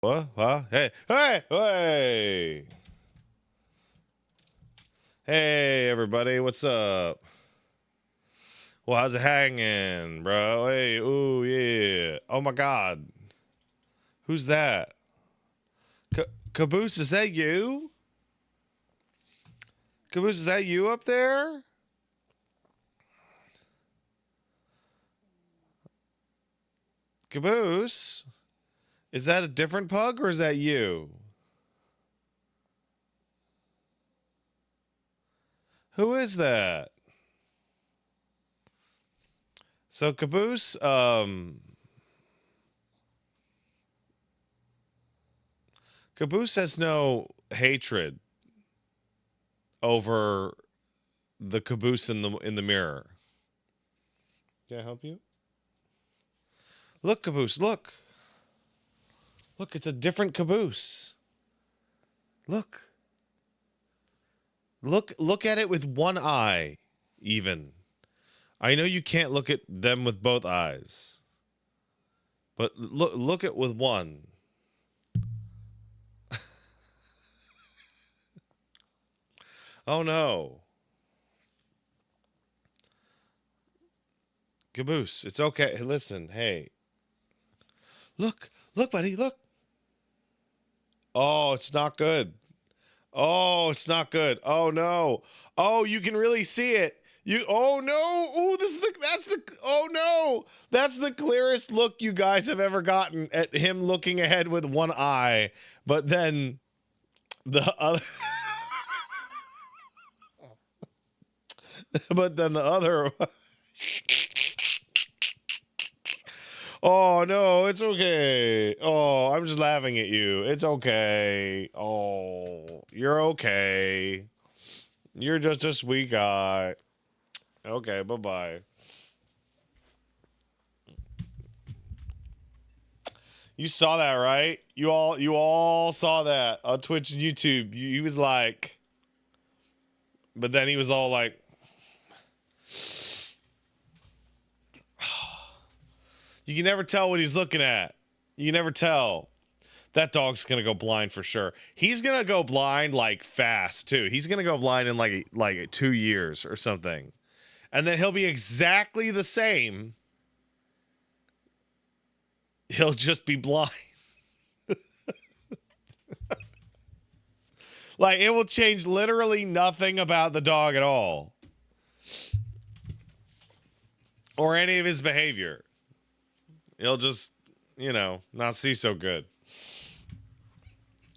What? Huh? Hey, hey, hey. Hey, everybody. What's up? Well, how's it hanging, bro? Hey, ooh, yeah. Oh, my God. Who's that? Caboose, is that you? Caboose, is that you up there? Caboose? Is that a different pug or is that you? Who is that? So Caboose, Caboose has no hatred over the caboose in the mirror. Can I help you? Look, Caboose, look. Look, it's a different caboose. Look. Look at it with one eye, even. I know you can't look at them with both eyes. But look at with one. Oh no. Caboose, it's okay. Hey, listen, hey. Look, buddy, look. Oh, it's not good. Oh, it's not good. Oh no. Oh, you can really see it. Oh no. Oh, oh no. That's the clearest look you guys have ever gotten at him looking ahead with one eye. But then the other but then the other Oh no, it's okay. Oh, I'm just laughing at you. It's okay. Oh, you're okay. You're just a sweet guy. Okay, bye-bye. You saw that, right? You all saw that on Twitch and YouTube. He was like, but then he was all like, you can never tell what he's looking at. You can never tell. That dog's gonna go blind for sure. He's gonna go blind like fast too. He's gonna go blind in like 2 years or something, and then he'll be exactly the same. He'll just be blind. Like, it will change literally nothing about the dog at all. Or any of his behavior. He'll just, not see so good.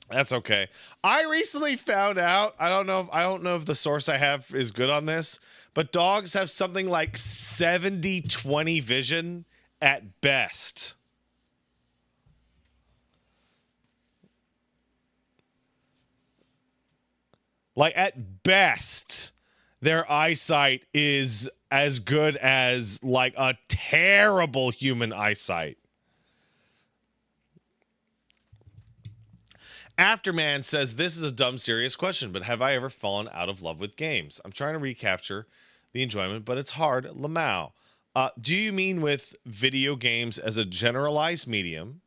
That's okay. I recently found out, I don't know if the source I have is good on this, but dogs have something like 70/20 vision at best. Like, at best, their eyesight is as good as like a terrible human eyesight. Afterman says, this is a dumb, serious question, but have I ever fallen out of love with games? I'm trying to recapture the enjoyment, but it's hard. Lamau. Do you mean with video games as a generalized medium,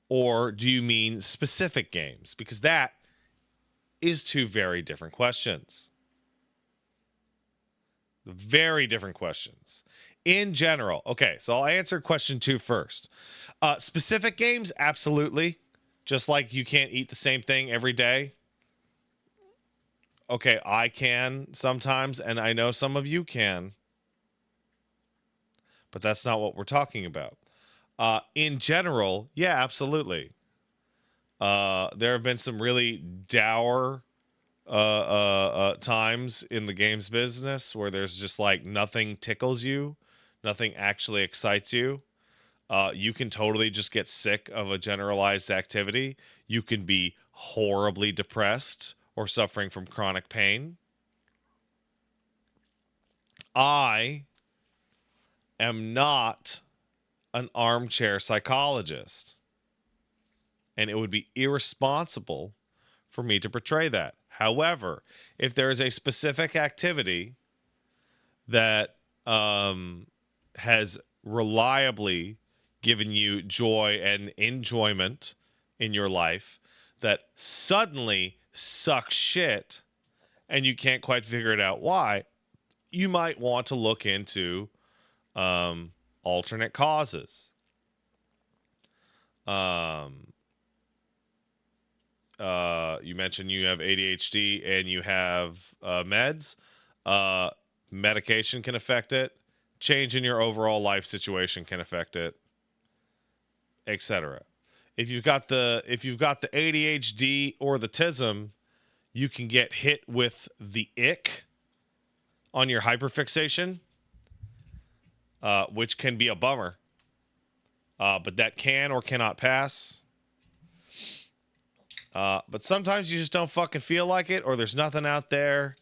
or do you mean specific games? Because that is two very different questions. Very different questions. In general. Okay, so I'll answer question 2 first. Specific games, absolutely. Just like you can't eat the same thing every day. Okay, I can sometimes, and I know some of you can. But that's not what we're talking about. In general, yeah, absolutely. There have been some really dour times in the games business where there's just like nothing tickles you, nothing actually excites you. You can totally just get sick of a generalized activity. You can be horribly depressed or suffering from chronic pain. I am not an armchair psychologist, and it would be irresponsible for me to portray that. However, if there is a specific activity that has reliably given you joy and enjoyment in your life that suddenly suck shit and you can't quite figure it out why, you might want to look into alternate causes. You mentioned you have ADHD and you have meds. Medication can affect it. Change in your overall life situation can affect it, etc. If you've got the ADHD or the TISM, you can get hit with the ick on your hyperfixation, which can be a bummer. But that can or cannot pass. But sometimes you just don't fucking feel like it, or there's nothing out there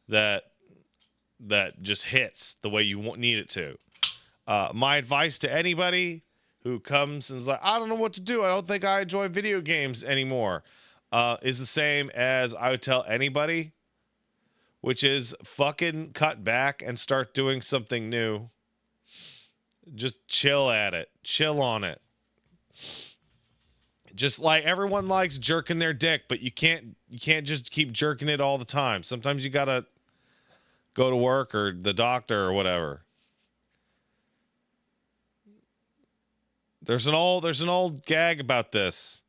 that just hits the way you need it to. My advice to anybody who comes and is like, I don't know what to do, I don't think I enjoy video games anymore, is the same as I would tell anybody, which is fucking cut back and start doing something new. Just chill at it. Chill on it. Just like everyone likes jerking their dick, but you can't just keep jerking it all the time. Sometimes you gotta go to work or the doctor or whatever. There's an old gag about this.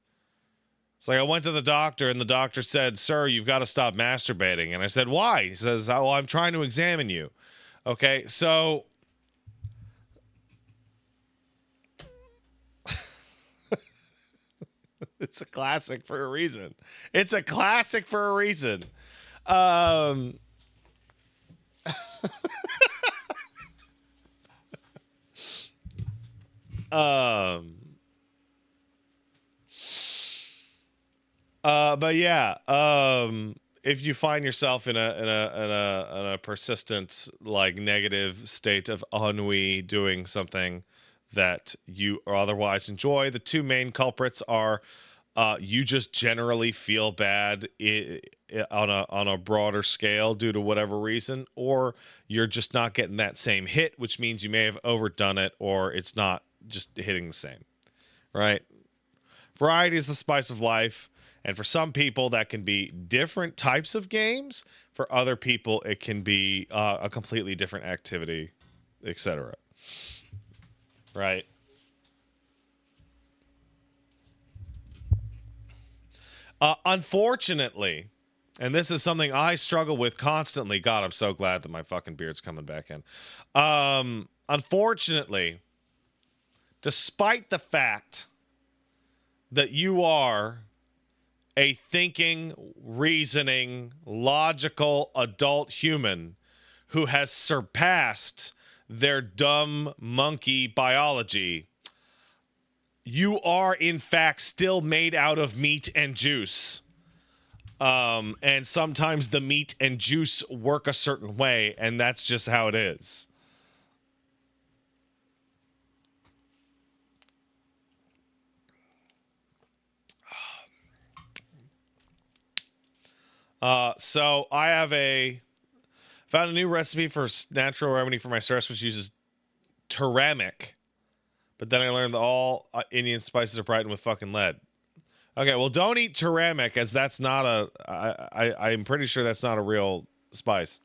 It's like I went to the doctor and the doctor said, "Sir, you've got to stop masturbating." And I said, "Why?" He says, "Oh, I'm trying to examine you." Okay, so it's a classic for a reason. It's a classic for a reason. But yeah, if you find yourself in a persistent like negative state of ennui doing something that you otherwise enjoy, the two main culprits are you just generally feel bad on a broader scale due to whatever reason, or you're just not getting that same hit, which means you may have overdone it, or it's not just hitting the same, right? Variety is the spice of life, and for some people that can be different types of games. For other people, it can be a completely different activity, etc. Right? Unfortunately, and this is something I struggle with constantly. God, I'm so glad that my fucking beard's coming back in. Unfortunately, despite the fact that you are a thinking, reasoning, logical adult human who has surpassed their dumb monkey biology, you are in fact still made out of meat and juice. And sometimes the meat and juice work a certain way, and that's just how it is. So I found a new recipe for natural remedy for my stress, which uses turmeric. But then I learned that all Indian spices are brightened with fucking lead. Okay, well, don't eat turmeric, as that's not I'm pretty sure that's not a real spice.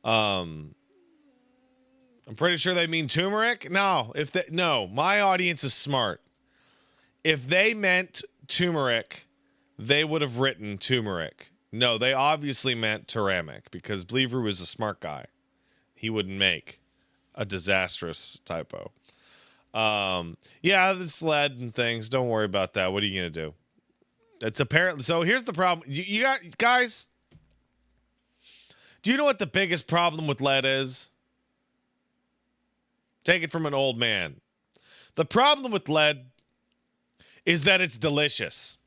I'm pretty sure they mean turmeric. No, my audience is smart. If they meant turmeric, they would have written turmeric. No, they obviously meant turmeric, because Bleaver was a smart guy. He wouldn't make a disastrous typo. Yeah, this lead and things. Don't worry about that. What are you gonna do? It's apparently so. Here's the problem. You got guys. Do you know what the biggest problem with lead is? Take it from an old man. The problem with lead is that it's delicious.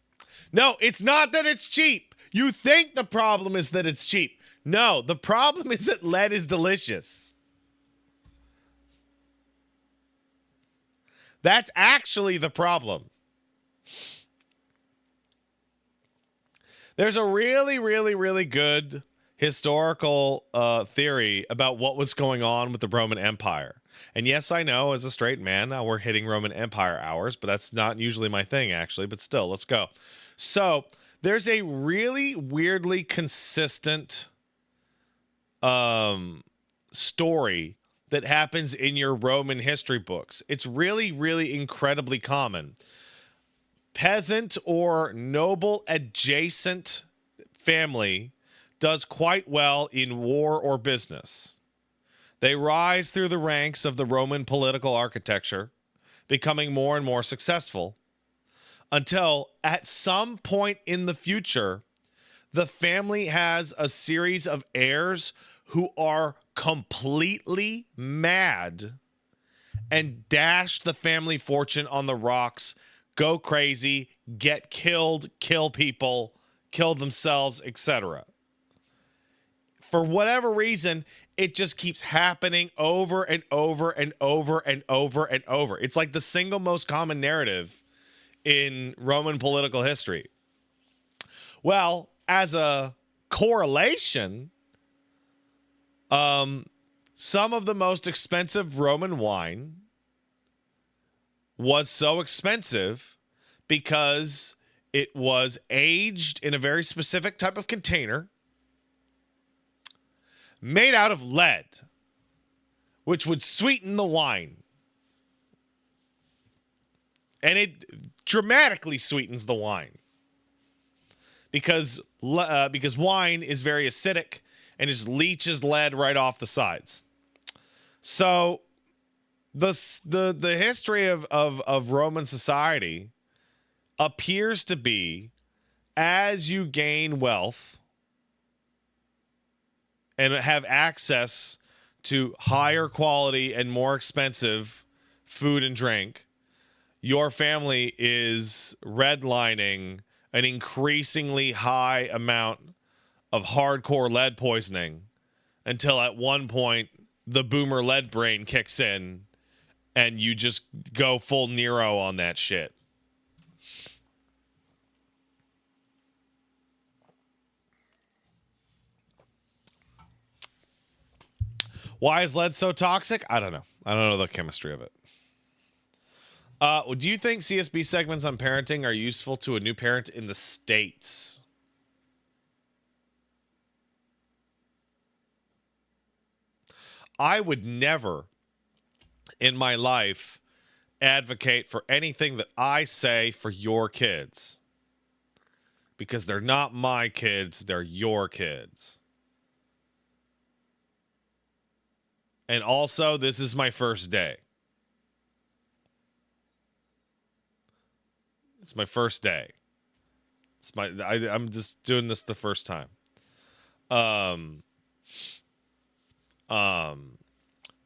No, it's not that it's cheap. You think the problem is that it's cheap. No, the problem is that lead is delicious. That's actually the problem. There's a really, really, really good historical theory about what was going on with the Roman Empire. And yes, I know as a straight man, we're hitting Roman Empire hours, but that's not usually my thing, actually. But still, let's go. So there's a really weirdly consistent story that happens in your Roman history books. It's really, really incredibly common. Peasant or noble adjacent family does quite well in war or business. They rise through the ranks of the Roman political architecture, becoming more and more successful until at some point in the future, the family has a series of heirs who are completely mad and dash the family fortune on the rocks, go crazy, get killed, kill people, kill themselves, etc. For whatever reason, it just keeps happening over and over and over and over and over. It's like the single most common narrative in Roman political history. Well, as a correlation, some of the most expensive Roman wine was so expensive because it was aged in a very specific type of container made out of lead, which would sweeten the wine. And it dramatically sweetens the wine because wine is very acidic and it just leaches lead right off the sides. So the history of Roman society appears to be, as you gain wealth and have access to higher quality and more expensive food and drink, your family is redlining an increasingly high amount of hardcore lead poisoning until at one point the boomer lead brain kicks in and you just go full Nero on that shit. Why is lead so toxic? I don't know. I don't know the chemistry of it. Do you think CSB segments on parenting are useful to a new parent in the States? I would never in my life advocate for anything that I say for your kids, because they're not my kids, they're your kids. And also, this is my first day. It's my first day. I'm just doing this the first time.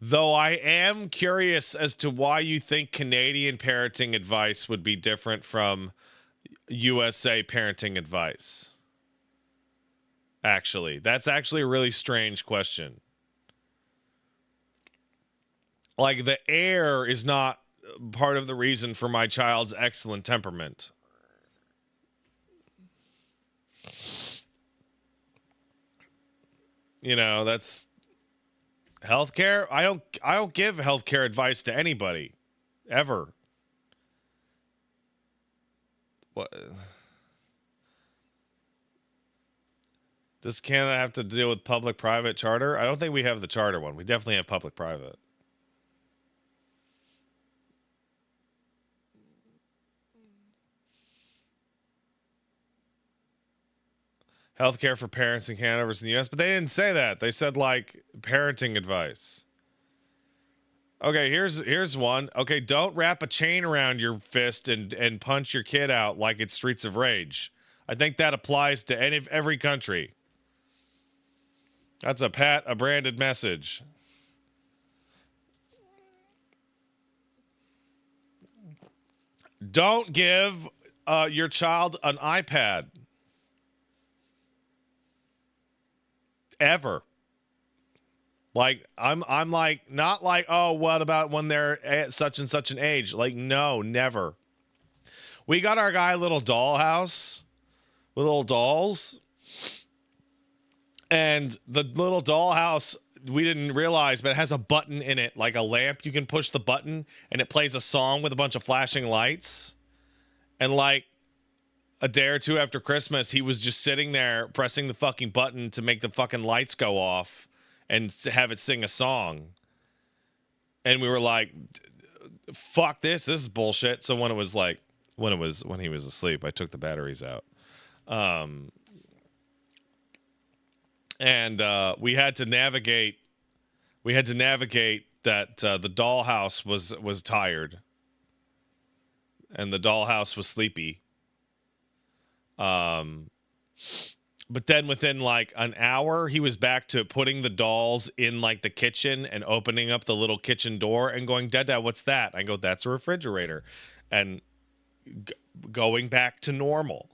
Though I am curious as to why you think Canadian parenting advice would be different from USA parenting advice. Actually, that's actually a really strange question. Like, the air is not part of the reason for my child's excellent temperament. You know, that's healthcare. I don't give healthcare advice to anybody ever. What? Does Canada have to deal with public-private charter? I don't think we have the charter one. We definitely have public-private. Healthcare for parents in Canada versus the US, but they didn't say that. They said, like, parenting advice. Okay, here's one. Okay, don't wrap a chain around your fist and punch your kid out like it's Streets of Rage. I think that applies to every country. That's a branded message. Don't give your child an iPad. Ever. Like, I'm like, not like, oh, what about when they're at such and such an age? Like, no, never. We got our guy a little dollhouse with little dolls. And the little dollhouse we didn't realize, but it has a button in it, like a lamp. You can push the button and it plays a song with a bunch of flashing lights. And like a day or two after Christmas, he was just sitting there pressing the fucking button to make the fucking lights go off and have it sing a song. And we were like, fuck this is bullshit. So when he was asleep, I took the batteries out. And we had to navigate that the dollhouse was tired and the dollhouse was sleepy. But then within like an hour, he was back to putting the dolls in like the kitchen and opening up the little kitchen door and going, Dad, what's that? I go, that's a refrigerator. And going back to normal.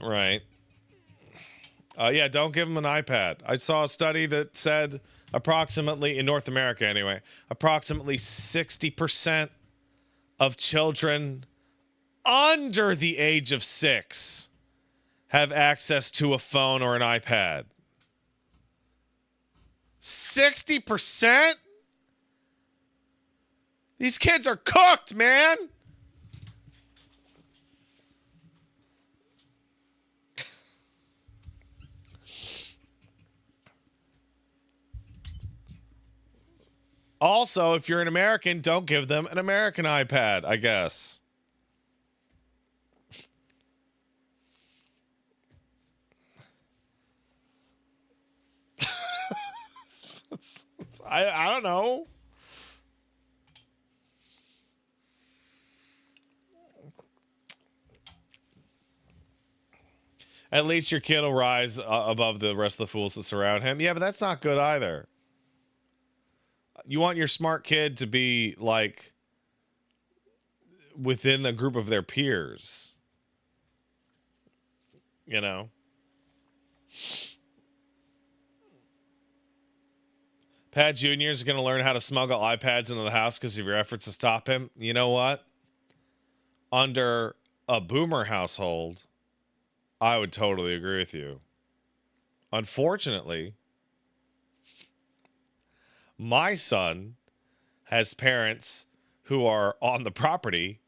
Right. Yeah, don't give them an iPad. I saw a study that said approximately, in North America anyway, approximately 60% of children under the age of 6 have access to a phone or an iPad. 60%? These kids are cooked, man. Also, if you're an American, don't give them an American iPad, I guess. I don't know. At least your kid will rise above the rest of the fools that surround him. Yeah, but that's not good either. You want your smart kid to be like within the group of their peers. You know? Pat Jr. is going to learn how to smuggle iPads into the house because of your efforts to stop him. You know what? Under a boomer household, I would totally agree with you. Unfortunately, my son has parents who are on the property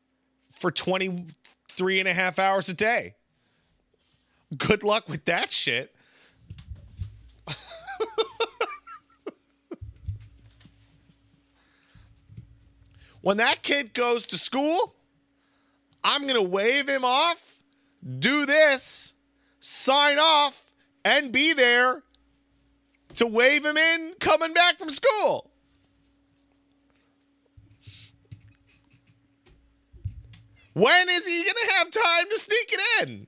for 23 and a half hours a day. Good luck with that shit. When that kid goes to school, I'm going to wave him off, do this, sign off, and be there to wave him in coming back from school. When is he going to have time to sneak it in?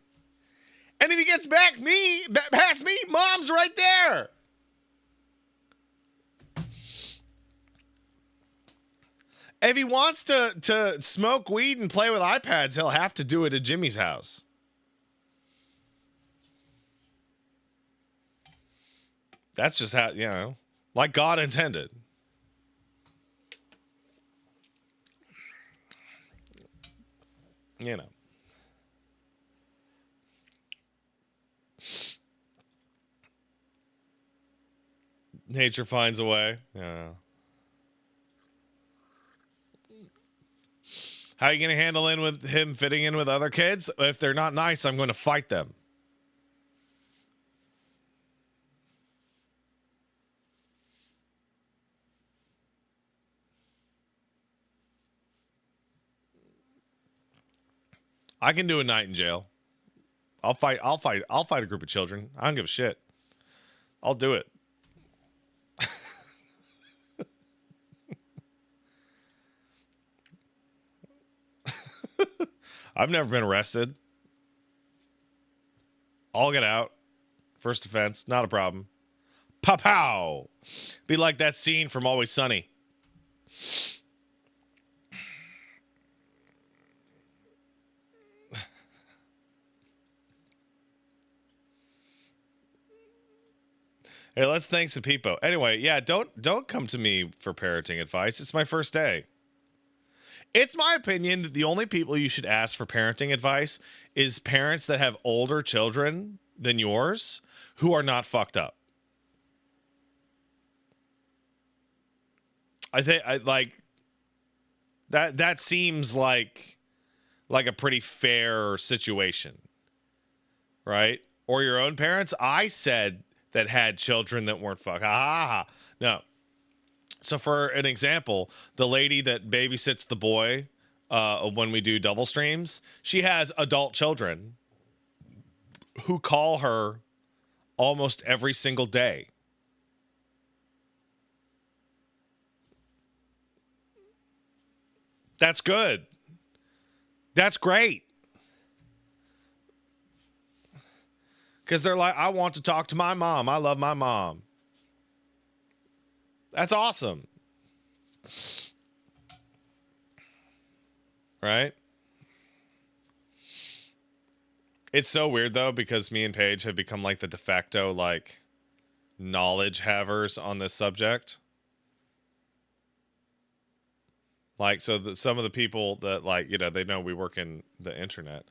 And if he gets past me, mom's right there. If he wants to smoke weed and play with iPads, he'll have to do it at Jimmy's house. That's just how, like God intended. Nature finds a way. Yeah. How are you going to handle with him fitting in with other kids? If they're not nice, I'm going to fight them. I can do a night in jail. I'll fight a group of children. I don't give a shit. I'll do it. I've never been arrested. I'll get out. First offense, not a problem. Pow pow. Be like that scene from Always Sunny. Hey, let's thank some people. Anyway, yeah, don't come to me for parenting advice. It's my first day. It's my opinion that the only people you should ask for parenting advice is parents that have older children than yours who are not fucked up. I think I like that seems like a pretty fair situation, right? Or your own parents. I said that had children that weren't fucked. Ha ha ha. No. So for an example, the lady that babysits the boy when we do double streams, she has adult children who call her almost every single day. That's good. That's great. Because they're like, I want to talk to my mom. I love my mom. That's awesome. Right? It's so weird though, because me and Paige have become like the de facto like knowledge havers on this subject. Like, so some of the people that like, they know we work in the internet,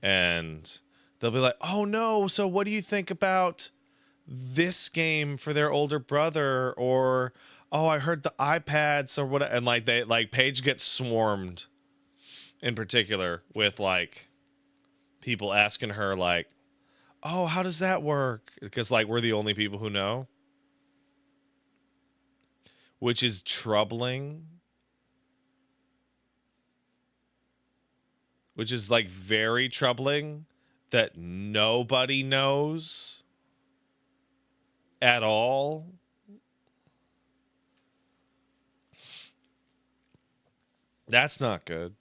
and they'll be like, oh no, so what do you think about this game for their older brother? Or, oh, I heard the iPads or what? And like, they like Paige gets swarmed in particular with like people asking her like, oh, how does that work? Because like we're the only people who know, which is troubling. Which is like very troubling that nobody knows at all. That's not good.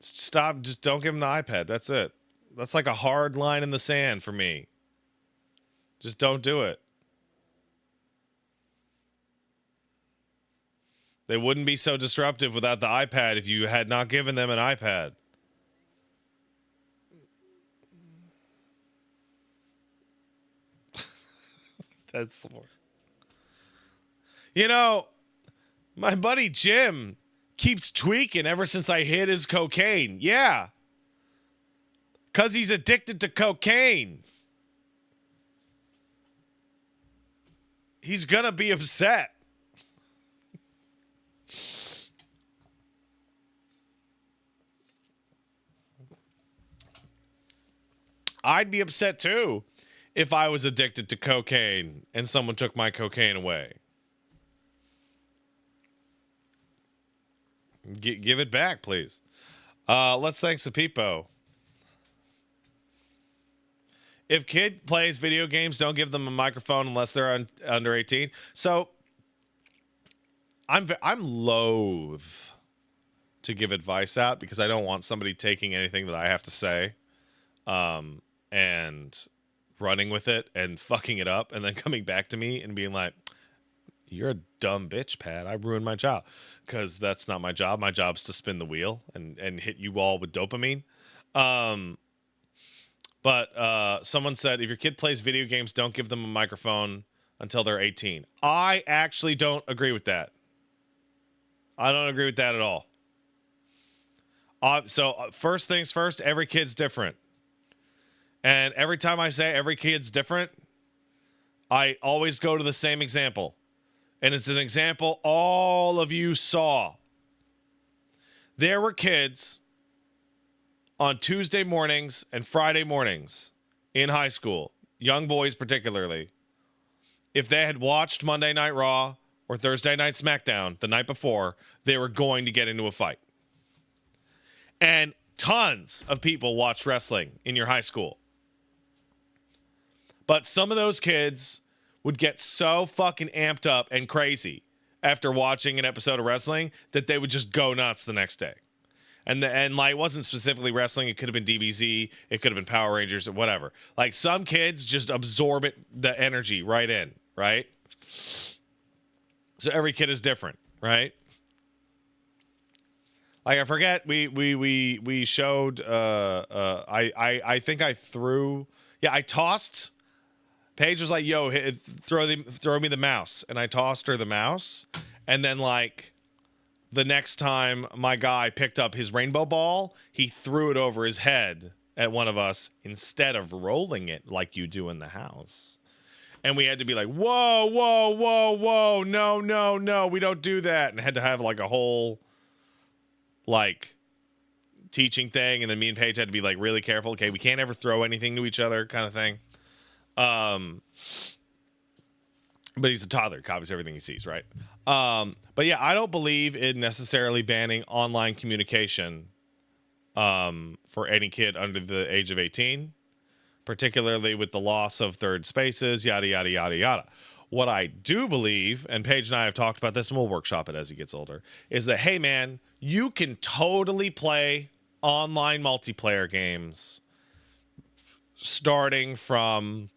Stop. Just don't give him the iPad. That's it. That's like a hard line in the sand for me. Just don't do it. They wouldn't be so disruptive without the iPad if you had not given them an iPad. That's the word. My buddy Jim keeps tweaking ever since I hit his cocaine. Yeah. Because he's addicted to cocaine. He's going to be upset. I'd be upset too if I was addicted to cocaine and someone took my cocaine away. Give it back, please. Let's thank Sapipo. If kid plays video games, don't give them a microphone unless they're under 18. So I'm loath to give advice out because I don't want somebody taking anything that I have to say and running with it and fucking it up and then coming back to me and being like, you're a dumb bitch, Pat. I ruined my job. Because that's not my job. My job is to spin the wheel and hit you all with dopamine. But someone said, if your kid plays video games, don't give them a microphone until they're 18. I actually don't agree with that. I don't agree with that at all. So first things first, every kid's different. And every time I say every kid's different, I always go to the same example. And it's an example all of you saw. There were kids on Tuesday mornings and Friday mornings in high school, young boys particularly, if they had watched Monday Night Raw or Thursday Night SmackDown the night before, they were going to get into a fight. And tons of people watched wrestling in your high school. But some of those kids would get so fucking amped up and crazy after watching an episode of wrestling that they would just go nuts the next day. And like, it wasn't specifically wrestling. It could have been DBZ. It could have been Power Rangers or whatever. Like, some kids just absorb the energy right in, right? So every kid is different, right? Like, I forget, we showed, I think I threw, I tossed Paige was like, "Yo, throw me the mouse," and I tossed her the mouse, and then like the next time my guy picked up his rainbow ball, he threw it over his head at one of us instead of rolling it like you do in the house. And we had to be like, whoa, whoa, whoa, whoa, no, no, no, we don't do that. And had to have like a whole like teaching thing. And then me and Paige had to be like really careful. Okay, we can't ever throw anything to each other, kind of thing. But he's a toddler, copies everything he sees, right? But yeah, I don't believe in necessarily banning online communication for any kid under the age of 18, particularly with the loss of third spaces, yada, yada, yada, yada. What I do believe, and Paige and I have talked about this, and we'll workshop it as he gets older, is that, hey, man, you can totally play online multiplayer games starting from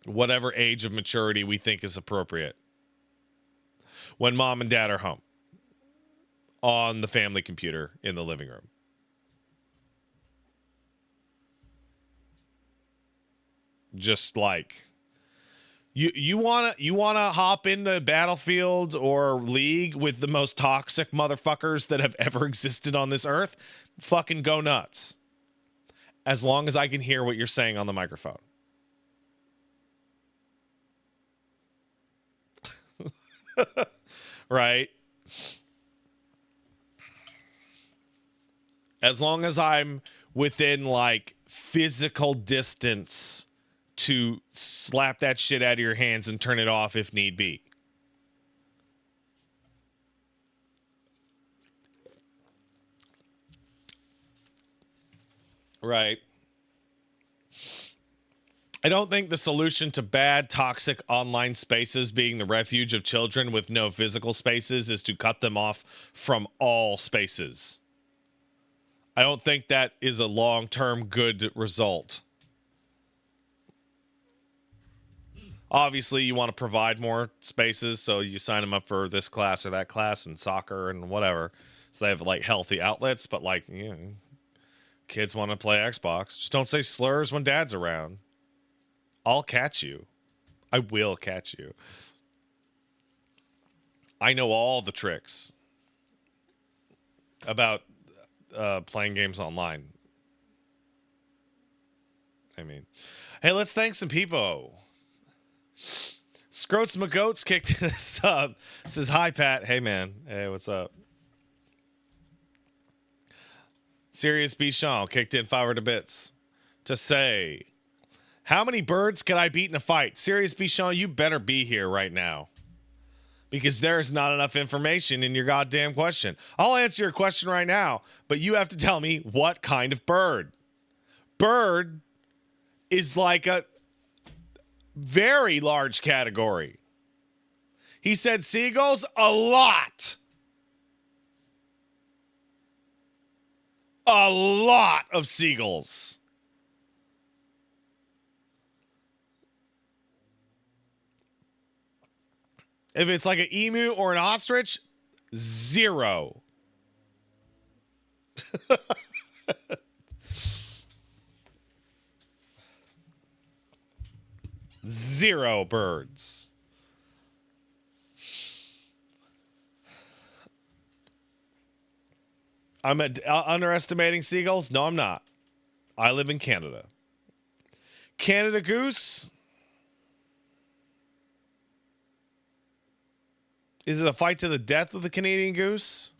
whatever age of maturity we think is appropriate. When mom and dad are home on the family computer in the living room. Just like you wanna hop into Battlefield or League with the most toxic motherfuckers that have ever existed on this earth, fucking go nuts. As long as I can hear what you're saying on the microphone. Right? As long as I'm within like physical distance to slap that shit out of your hands and turn it off if need be. Right. I don't think the solution to bad, toxic online spaces being the refuge of children with no physical spaces is to cut them off from all spaces. I don't think that is a long-term good result. Obviously, you want to provide more spaces, so you sign them up for this class or that class and soccer and whatever. So they have like healthy outlets, but like, you know, kids want to play Xbox. Just don't say slurs when dad's around. I'll catch you. I will catch you. I know all the tricks about playing games online. I mean, hey, let's thank some people. Scroats McGoats kicked us up. Says, hi, Pat. Hey, man. Hey, what's up? Serious Bichon kicked in 500 bits to say, how many birds could I beat in a fight? Serious Bichon, you better be here right now. Because there's not enough information in your goddamn question. I'll answer your question right now, but you have to tell me what kind of bird. Bird is like a very large category. He said seagulls, a lot. A lot of seagulls. If it's like an emu or an ostrich, 0. Zero birds. I'm underestimating seagulls? No, I'm not. I live in Canada. Canada goose? Is it a fight to the death with the Canadian goose?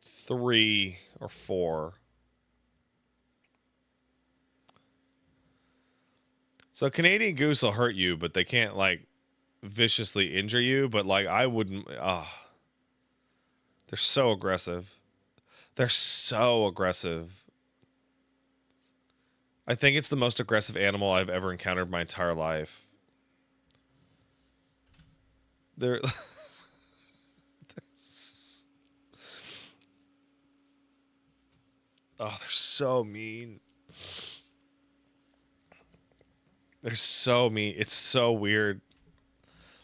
Three or four. So Canadian goose will hurt you, but they can't like viciously injure you. But like I wouldn't. They're so aggressive. They're so aggressive. I think it's the most aggressive animal I've ever encountered in my entire life. They're oh, they're so mean. They're so mean. It's so weird.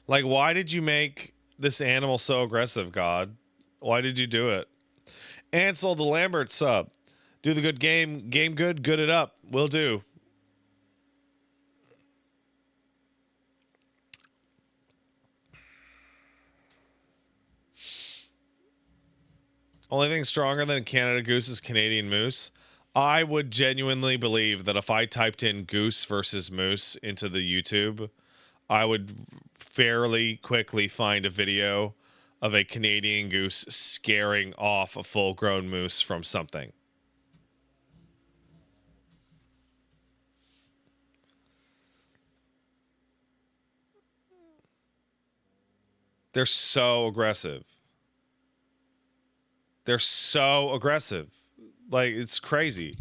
Like, why did you make this animal so aggressive, God? Why did you do it? Ansel to Lambert sub. Do the good game. Game good. Good it up. Will do. Only thing stronger than Canada Goose is Canadian Moose. I would genuinely believe that if I typed in goose versus moose into the YouTube, I would fairly quickly find a video of a Canadian goose scaring off a full-grown moose from something. They're so aggressive. They're so aggressive. Like, it's crazy.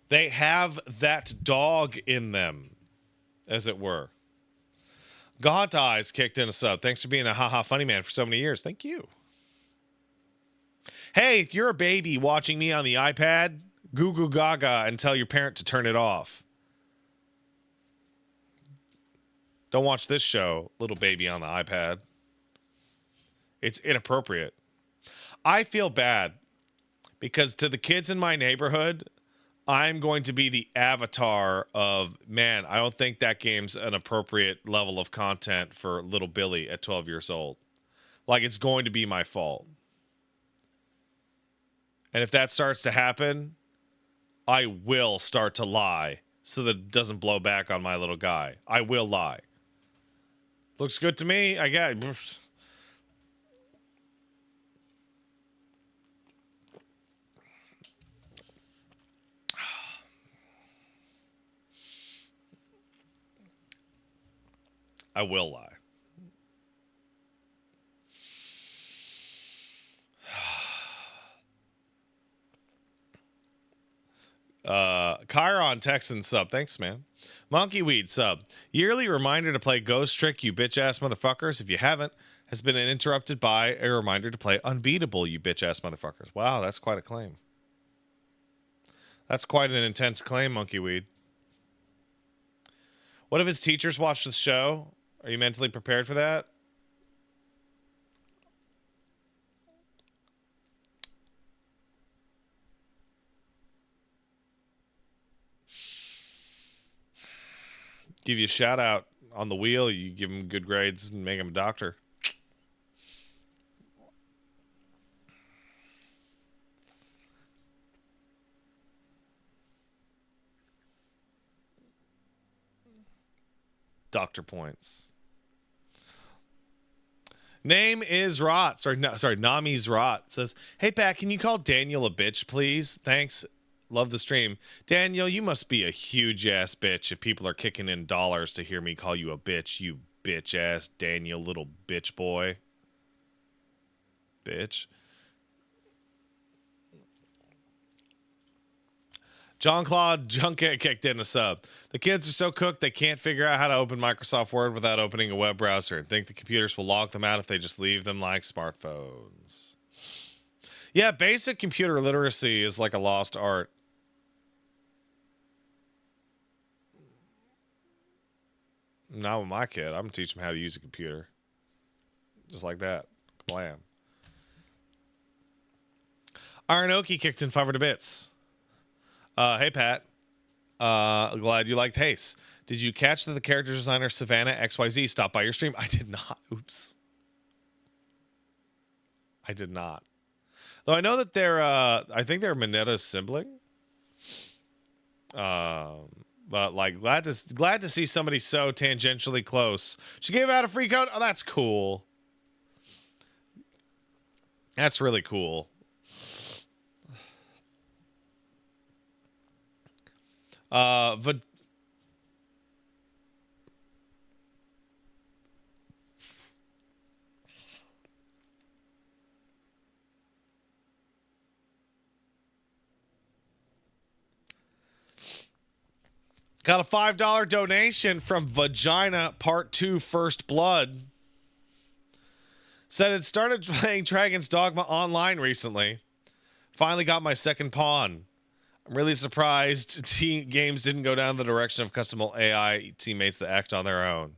They have that dog in them, as it were. Gaunt Eyes kicked in a sub. Thanks for being a haha funny man for so many years. Thank you. Hey, if you're a baby watching me on the iPad, goo goo gaga and tell your parent to turn it off. Don't watch this show, little baby on the iPad. It's inappropriate. I feel bad because to the kids in my neighborhood, I'm going to be the avatar of, man, I don't think that game's an appropriate level of content for little Billy at 12 years old. Like, it's going to be my fault. And if that starts to happen, I will start to lie so that it doesn't blow back on my little guy. I will lie. Looks good to me. I got. I will lie. Chiron Texan sub. Thanks, man. Monkey Weed sub. Yearly reminder to play Ghost Trick, you bitch ass motherfuckers. If you haven't, has been interrupted by a reminder to play Unbeatable, you bitch ass motherfuckers. Wow, that's quite a claim. That's quite an intense claim, Monkey Weed. What if his teachers watch the show? Are you mentally prepared for that? Give you a shout out on the wheel. You give him good grades and make him a doctor. Doctor points. Name is Rot. Sorry, Nami's Rot says, "Hey Pat, can you call Daniel a bitch, please? Thanks. Love the stream. Daniel, you must be a huge ass bitch if people are kicking in dollars to hear me call you a bitch, you bitch ass Daniel, little bitch boy. Bitch." John Claude Junket kicked in a sub. The kids are so cooked they can't figure out how to open Microsoft Word without opening a web browser and think the computers will log them out if they just leave them like smartphones. Yeah, basic computer literacy is like a lost art. Not with my kid. I'm going to teach him how to use a computer. Just like that. Blam. Aranoki kicked in 500 bits. Hey, Pat. Glad you liked Haste. Did you catch that the character designer Savannah XYZ stopped by your stream? I did not. Oops. I did not. Though I know that they're, I think they're Minetta's sibling. But like, glad to see somebody so tangentially close. She gave out a free code. Oh, that's cool. That's really cool. Got a $5 donation from Vagina Part 2 First Blood. Said it started playing Dragon's Dogma online recently. Finally got my second pawn. I'm really surprised games didn't go down the direction of custom AI teammates that act on their own.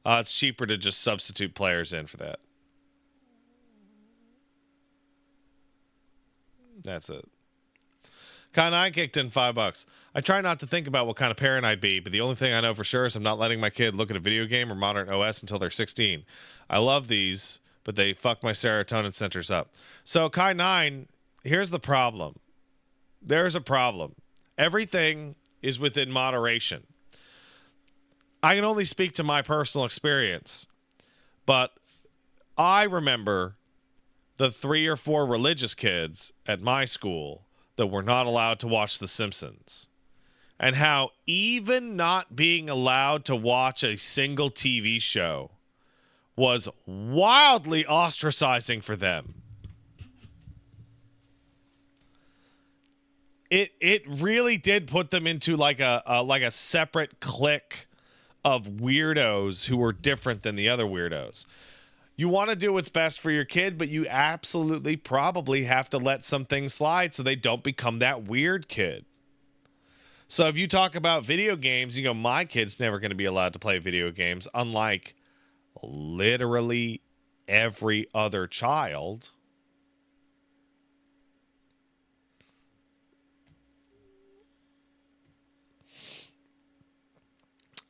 It's cheaper to just substitute players in for that. That's it. Kind of, I kicked in $5. I try not to think about what kind of parent I'd be, but the only thing I know for sure is I'm not letting my kid look at a video game or modern OS until they're 16. I love these, but they fuck my serotonin centers up. So, Kai 9, here's the problem. There's a problem. Everything is within moderation. I can only speak to my personal experience, but I remember the 3 or 4 religious kids at my school that were not allowed to watch The Simpsons, and how even not being allowed to watch a single TV show was wildly ostracizing for them. It really did put them into like a separate clique of weirdos who were different than the other weirdos. You want to do what's best for your kid, but you absolutely probably have to let some things slide so they don't become that weird kid. So if you talk about video games, you go, my kid's never going to be allowed to play video games, unlike literally every other child.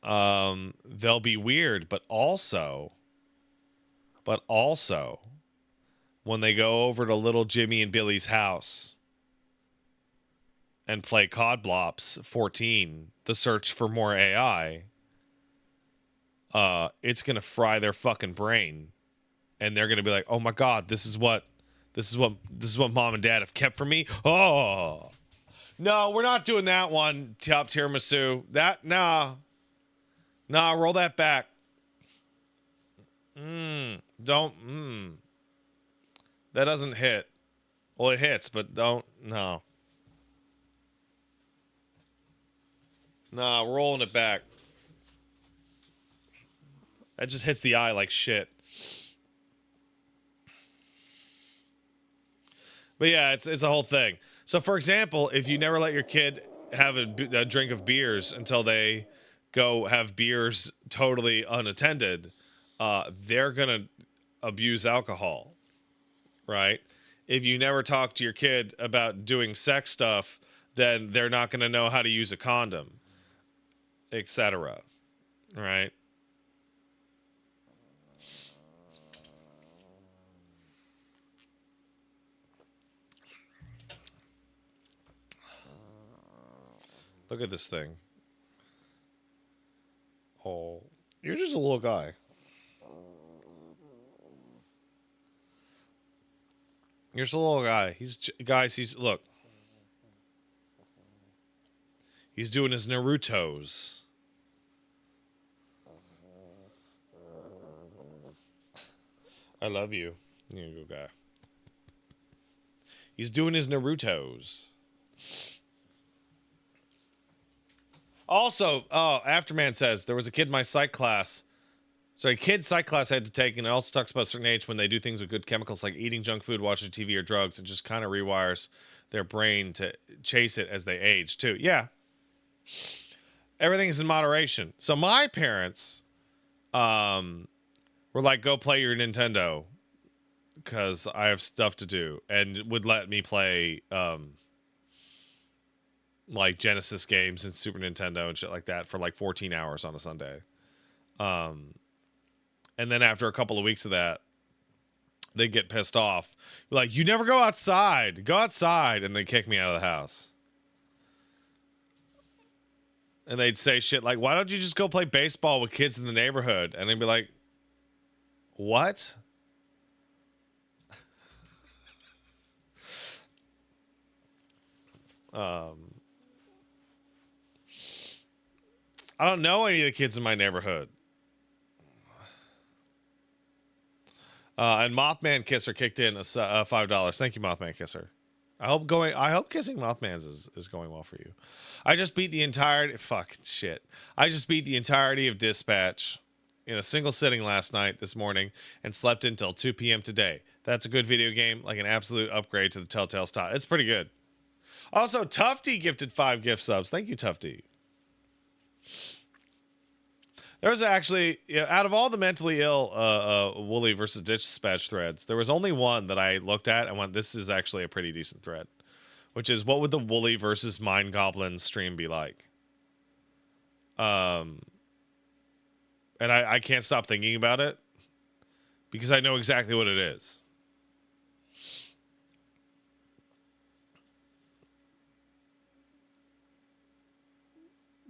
They'll be weird, but also when they go over to little Jimmy and Billy's house and play COD Blops 14, the search for more AI, it's gonna fry their fucking brain, and they're gonna be like, "Oh my god, this is what mom and dad have kept from me." Oh no, we're not doing that one. Top tiramisu. Nah, roll that back. Don't. That doesn't hit. Well, it hits, but don't. No. Nah, rolling it back. That just hits the eye like shit. But yeah, it's a whole thing. So, for example, if you never let your kid have a drink of beers until they go have beers totally unattended, they're gonna abuse alcohol, right? If you never talk to your kid about doing sex stuff, then they're not gonna know how to use a condom, etc. Right? Look at this thing. Oh, you're just a little guy. You're just a little guy. He's look. He's doing his Naruto's. I love you. You're a good guy. He's doing his Naruto's. Also, Afterman says there was a kid in my psych class. So a kid psych class I had to take, and it also talks about a certain age when they do things with good chemicals like eating junk food, watching TV, or drugs. It just kind of rewires their brain to chase it as they age, too. Yeah. Everything is in moderation. So my parents were like, go play your Nintendo because I have stuff to do, and would let me play like Genesis games and Super Nintendo and shit like that for like 14 hours on a Sunday. And then after a couple of weeks of that, they get pissed off. Like, you never go outside. Go outside. And they kick me out of the house. And they'd say shit like, why don't you just go play baseball with kids in the neighborhood? And they'd be like, what? I don't know any of the kids in my neighborhood. And Mothman Kisser kicked in $5. Thank you, Mothman Kisser. I hope kissing Mothman's is going well for you. I just beat the entirety. Fuck shit. I just beat the entirety of Dispatch in a single sitting last night, this morning, and slept until 2 p.m. today. That's a good video game, like an absolute upgrade to the Telltale style. It's pretty good. Also, Tufty gifted 5 gift subs. Thank you, Tufty. There was actually, yeah, out of all the mentally ill Wooly versus Dispatch threads, there was only one that I looked at and went, this is actually a pretty decent thread, which is what would the Wooly versus Mind Goblin stream be like? Um, and I can't stop thinking about it because I know exactly what it is.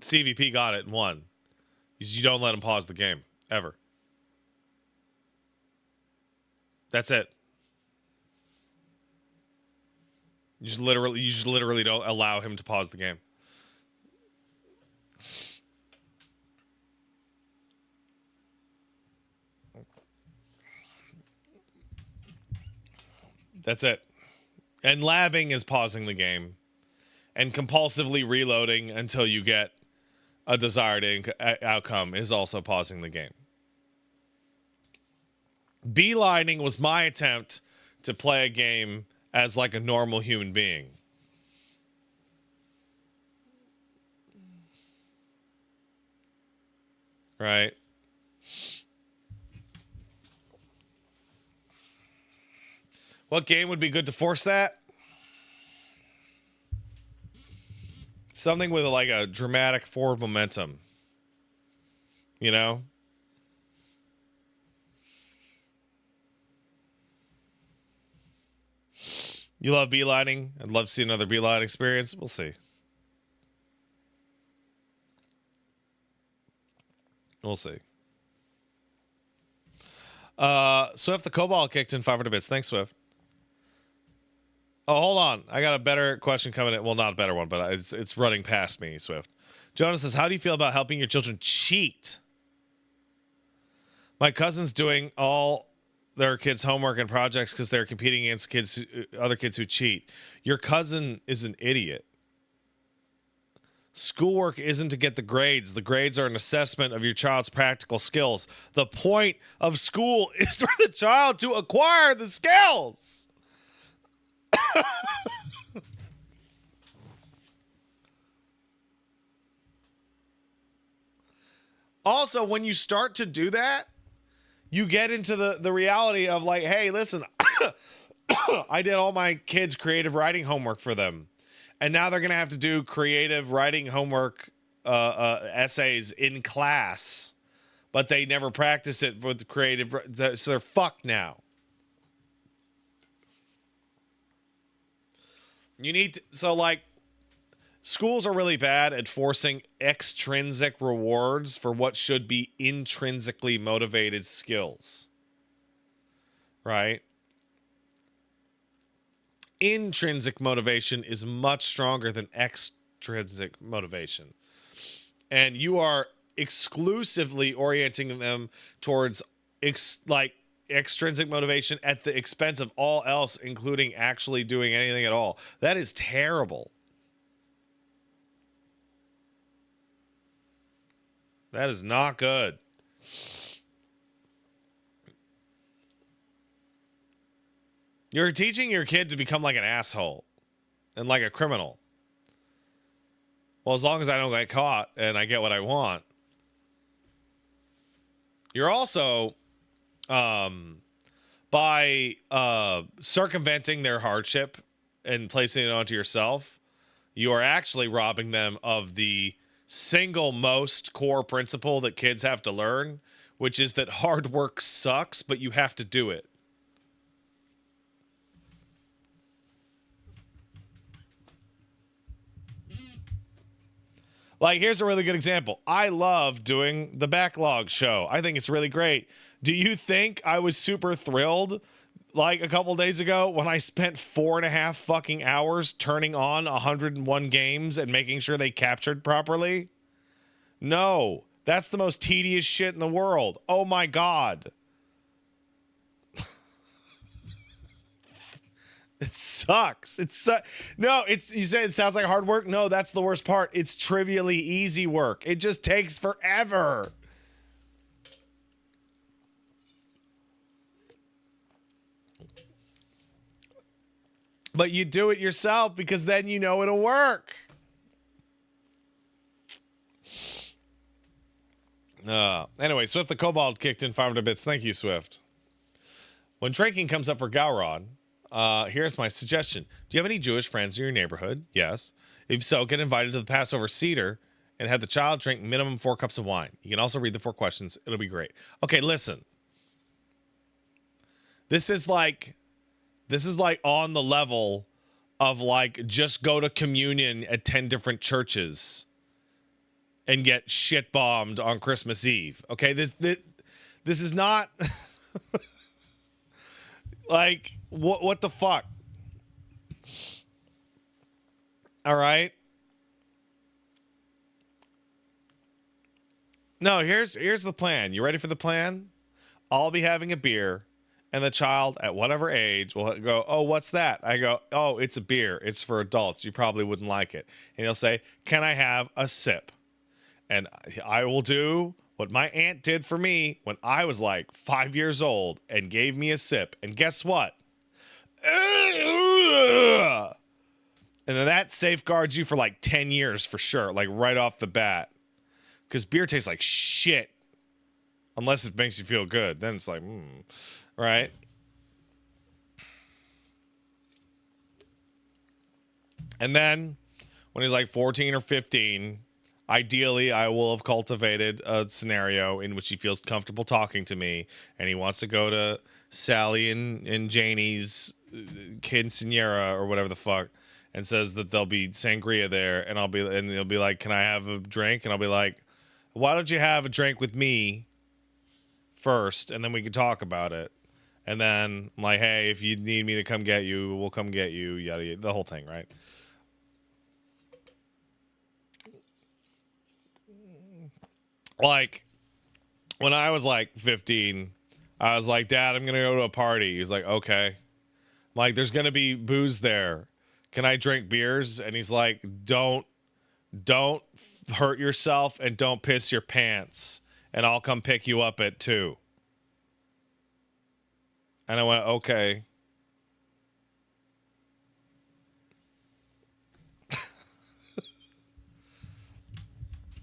CVP got it and won. You don't let him pause the game ever. That's it. You just literally don't allow him to pause the game. That's it. And labbing is pausing the game, and compulsively reloading until you get a desired outcome is also pausing the game. Beelining was my attempt to play a game as like a normal human being. Right? What game would be good to force that? Something with like a dramatic forward momentum. You know? You love beelining? I'd love to see another beeline experience. We'll see. We'll see. Swift the Cobalt kicked in 500 bits. Thanks, Swift. Oh, hold on. I got a better question coming in. Well, not a better one, but it's running past me, Swift. Jonas says, how do you feel about helping your children cheat? My cousin's doing all their kids' homework and projects because they're competing against other kids who cheat. Your cousin is an idiot. Schoolwork isn't to get the grades. The grades are an assessment of your child's practical skills. The point of school is for the child to acquire the skills. Also, when you start to do that, you get into the reality of like, hey, listen, I did all my kids' creative writing homework for them. And now they're going to have to do creative writing homework essays in class. But they never practice it with creative, so they're fucked now. You need to, so like, schools are really bad at forcing extrinsic rewards for what should be intrinsically motivated skills. Right? Intrinsic motivation is much stronger than extrinsic motivation. And you are exclusively orienting them towards extrinsic motivation at the expense of all else, including actually doing anything at all. That is terrible. That is not good. You're teaching your kid to become like an asshole and like a criminal. Well, as long as I don't get caught and I get what I want. You're also, by circumventing their hardship and placing it onto yourself, you are actually robbing them of the single most core principle that kids have to learn, which is that hard work sucks, but you have to do it. Like, here's a really good example. I love doing the Backlog show. I think it's really great. Do you think I was super thrilled like a couple days ago when I spent 4.5 fucking hours turning on 101 games and making sure they captured properly? No, that's the most tedious shit in the world. Oh my God. It sucks. No, you say it sounds like hard work. No, that's the worst part. It's trivially easy work. It just takes forever. But you do it yourself because then you know it'll work. Anyway, Swift the Cobalt kicked in 500 bits. Thank you, Swift. When drinking comes up for Gowron, here's my suggestion. Do you have any Jewish friends in your neighborhood? Yes. If so, get invited to the Passover Seder and have the child drink minimum 4 cups of wine. You can also read the 4 questions. It'll be great. Okay, listen. This is like on the level of like just go to communion at 10 different churches and get shit bombed on Christmas Eve. Okay, this is not like what the fuck? All right? No, here's the plan. You ready for the plan? I'll be having a beer, and the child at whatever age will go, "Oh, what's that?" I go, "Oh, it's a beer. It's for adults. You probably wouldn't like it." And he'll say, "Can I have a sip?" And I will do what my aunt did for me when I was like 5 years old and gave me a sip. And guess what? And then that safeguards you for like 10 years for sure, like right off the bat. Because beer tastes like shit. Unless it makes you feel good. Then it's like, right? And then when he's like 14 or 15, ideally I will have cultivated a scenario in which he feels comfortable talking to me and he wants to go to Sally and Janie's quinceanera or whatever the fuck and says that there'll be sangria there and he'll be like, "Can I have a drink?" And I'll be like, "Why don't you have a drink with me first and then we can talk about it?" And then I'm like, "Hey, if you need me to come get you, we'll come get you," yada yada, the whole thing, right? Like when I was like 15, I was like, "Dad, I'm gonna go to a party." He's like, "Okay." I'm like, "There's gonna be booze there. Can I drink beers?" And he's like, don't hurt yourself and don't piss your pants, and I'll come pick you up at 2. And I went, "Okay."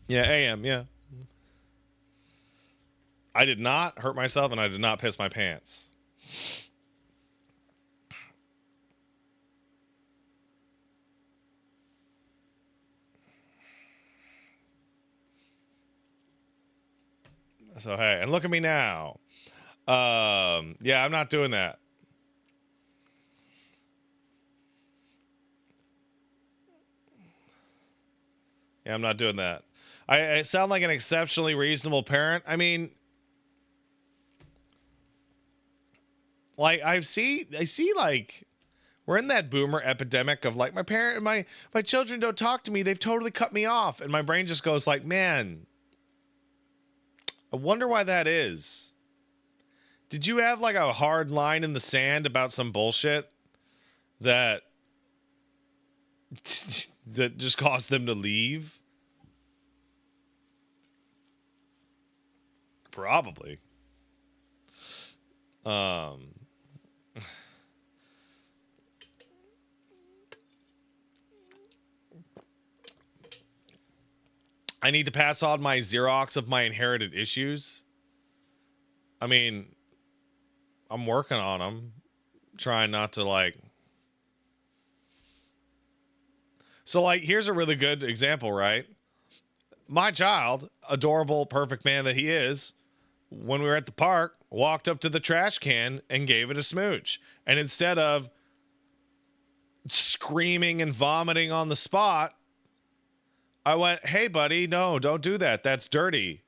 Yeah, AM, yeah. I did not hurt myself and I did not piss my pants. So hey, and look at me now. Yeah, I'm not doing that. Yeah, I'm not doing that. I sound like an exceptionally reasonable parent. I mean, like I see like we're in that boomer epidemic of like my children don't talk to me. They've totally cut me off, and my brain just goes like, "Man, I wonder why that is." Did you have like a hard line in the sand about some bullshit that that just caused them to leave? Probably. Um I need to pass on my Xerox of my inherited issues. I mean, I'm working on them, trying not to like. So like, here's a really good example, right? My child, adorable, perfect man that he is, when we were at the park, walked up to the trash can and gave it a smooch. And instead of screaming and vomiting on the spot, I went, "Hey, buddy, no, don't do that. That's dirty."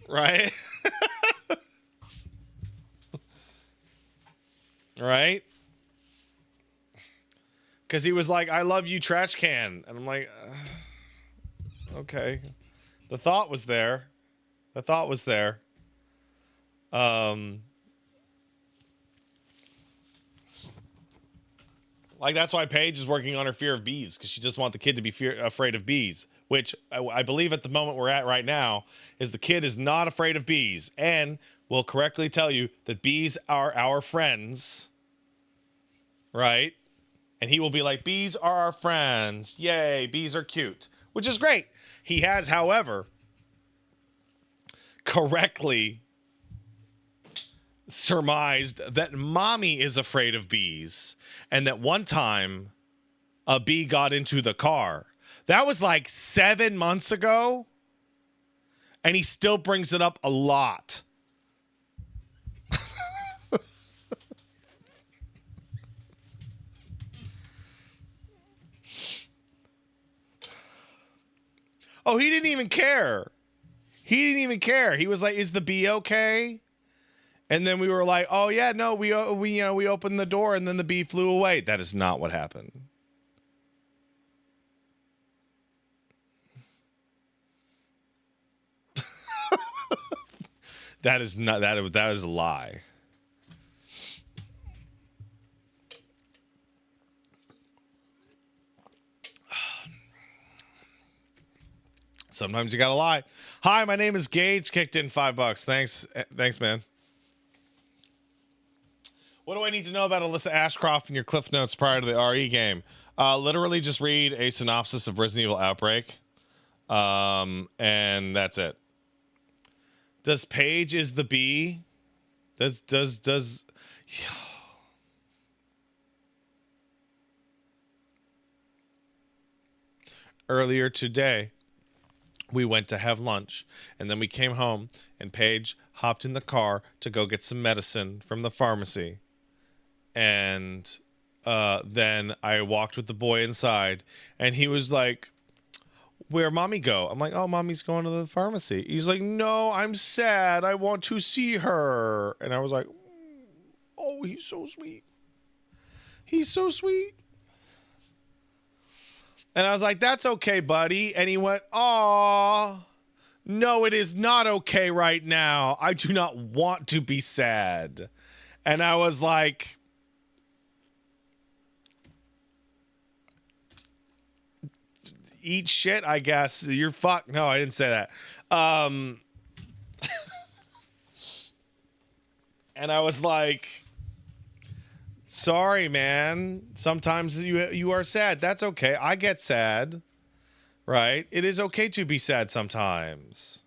Right? Right? Because he was like, "I love you, trash can." And I'm like, okay. The thought was there. The thought was there. Um, like that's why Paige is working on her fear of bees because she just wants the kid to be afraid of bees, which I believe at the moment we're at right now is the kid is not afraid of bees and will correctly tell you that bees are our friends, right? And he will be like, bees are our friends. Yay, bees are cute. Which is great. He has, however, correctly surmised that mommy is afraid of bees. And that one time a bee got into the car. That was like 7 months ago. And he still brings it up a lot. Oh, he didn't even care. He didn't even care. He was like, "Is the bee okay?" And then we were like, "Oh yeah, no, we opened the door and then the bee flew away." That is not what happened. That is not that is a lie. Sometimes you gotta lie. Hi, my name is Gage. Kicked in $5. Thanks, man. What do I need to know about Alyssa Ashcroft and your cliff notes prior to the RE game? Literally just read a synopsis of Resident Evil Outbreak. And that's it. Does Paige is the bee? Does earlier today we went to have lunch and then we came home and Paige hopped in the car to go get some medicine from the pharmacy. And then I walked with the boy inside and he was like, "Where mommy go?" I'm like, "Oh, mommy's going to the pharmacy." He's like, "No, I'm sad. I want to see her." And I was like, "Oh, he's so sweet. He's so sweet." And I was like, "That's okay, buddy." And he went, "Aw, no, it is not okay right now. I do not want to be sad." And I was like, "Eat shit, I guess. You're fucked." No, I didn't say that. And I was like, "Sorry, man. Sometimes you are sad. That's okay. I get sad, right? It is okay to be sad sometimes."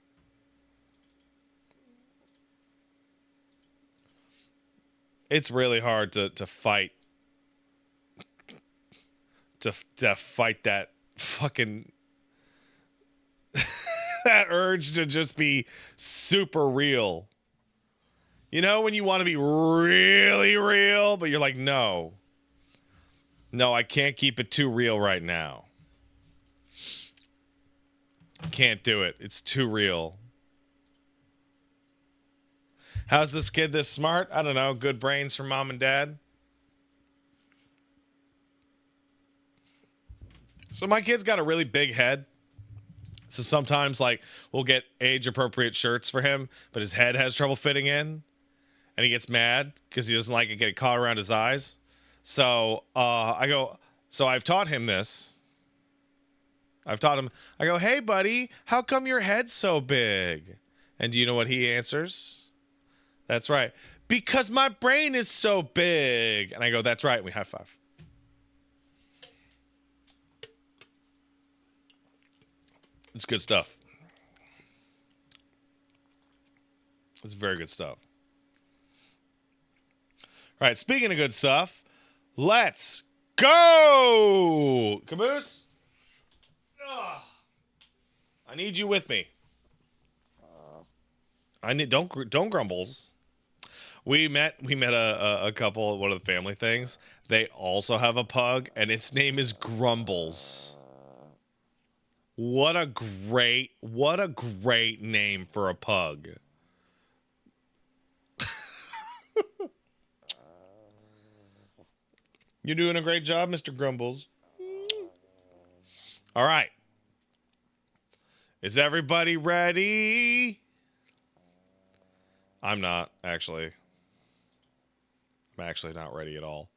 It's really hard to fight to fight that fucking that urge to just be super real. You know, when you want to be really real, but you're like, no, I can't keep it too real right now. Can't do it. It's too real. How's this kid this smart? I don't know. Good brains from mom and dad. So my kid's got a really big head. So sometimes, like, we'll get age-appropriate shirts for him, but his head has trouble fitting in. And he gets mad because he doesn't like it getting caught around his eyes. So I've taught him this. I go, "Hey, buddy, how come your head's so big?" And do you know what he answers? That's right. "Because my brain is so big." And I go, "That's right." And we high five. It's good stuff. It's very good stuff. All right, speaking of good stuff, let's go! Caboose? Ugh. I need you with me. Don't grumbles. We met a couple at one of the family things. They also have a pug, and its name is Grumbles. What a great name for a pug. You're doing a great job, Mr. Grumbles. All right. Is everybody ready? I'm not, actually. I'm actually not ready at all.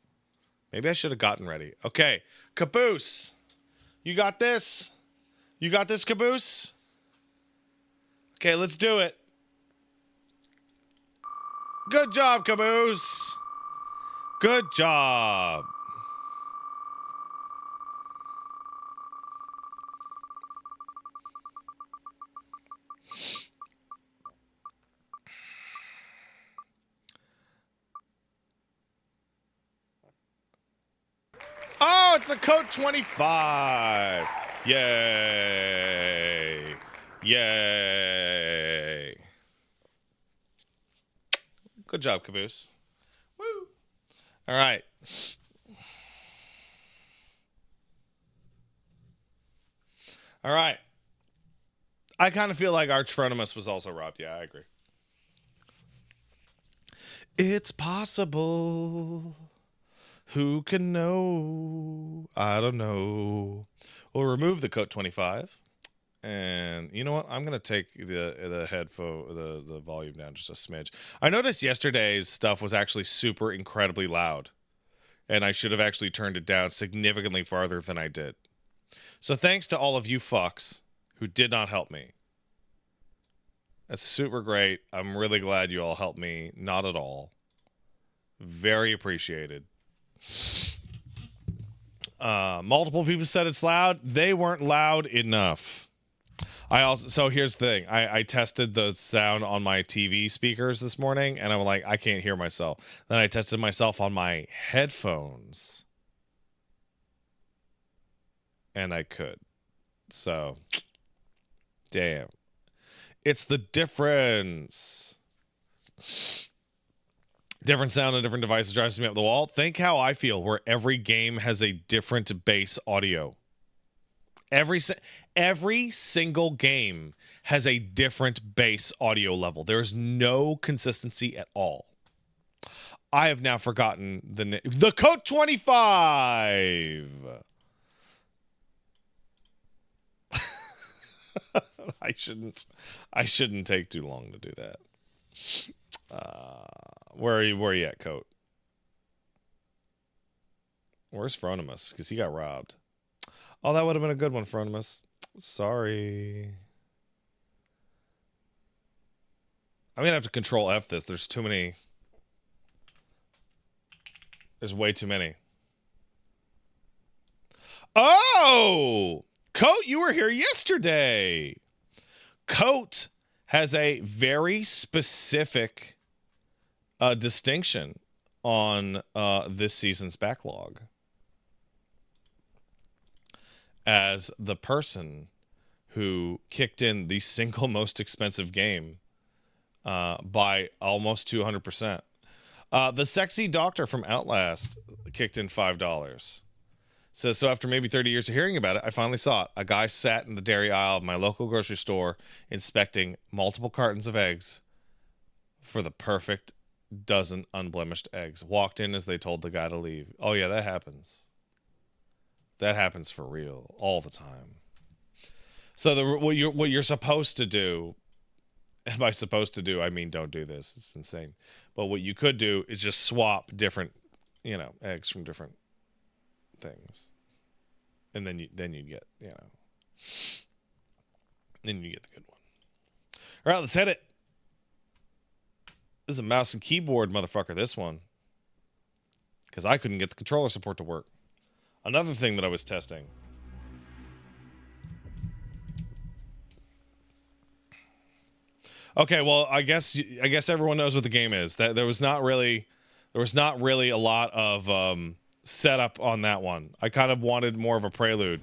Maybe I should have gotten ready. Okay. Caboose. You got this? You got this, Caboose? Okay, let's do it. Good job, Caboose. Good job. with the code 25. Yay. Yay. Good job, Caboose. Woo. All right. All right. I kind of feel like Arch Fronemus was also robbed. Yeah, I agree. It's possible. Who can know? I don't know. We'll remove the Coat 25. And you know what? I'm gonna take the headphone the volume down just a smidge. I noticed yesterday's stuff was actually super incredibly loud, and I should have actually turned it down significantly farther than I did. So thanks to all of you fucks who did not help me. That's super great. I'm really glad you all helped me. Not at all. Very appreciated. Multiple people said it's loud. They weren't loud enough. So here's the thing. I tested the sound on my TV speakers this morning, and I'm like, I can't hear myself. Then I tested myself on my headphones, and I could. So, damn. It's the difference. Different sound on different devices drives me up the wall. Think how I feel where every game has a different bass audio. Every single game has a different bass audio level. There is no consistency at all. I have now forgotten the code 25. I shouldn't take too long to do that. Where are you at, Coat? Where's Fronemus? Because he got robbed. Oh, that would have been a good one, Fronemus. Sorry. I'm going to have to control F this. There's too many. There's way too many. Oh! Coat, you were here yesterday. Coat has a very specific distinction on this season's backlog. As the person who kicked in the single most expensive game by almost 200%. The sexy doctor from Outlast kicked in $5. So after maybe 30 years of hearing about it, I finally saw it. A guy sat in the dairy aisle of my local grocery store inspecting multiple cartons of eggs for the perfect dozen unblemished eggs. Walked in as they told the guy to leave. Oh yeah, that happens. That happens for real all the time. So what you're supposed to do, and by supposed to do, I mean don't do this. It's insane. But what you could do is just swap different, eggs from different things, and then you get, then you get the good one. All right, let's hit it. This is a mouse and keyboard motherfucker. This one, because I couldn't get the controller support to work. Another thing that I was testing. Okay, well, I guess everyone knows what the game is. That there was not really a lot of setup on that one. I kind of wanted more of a prelude.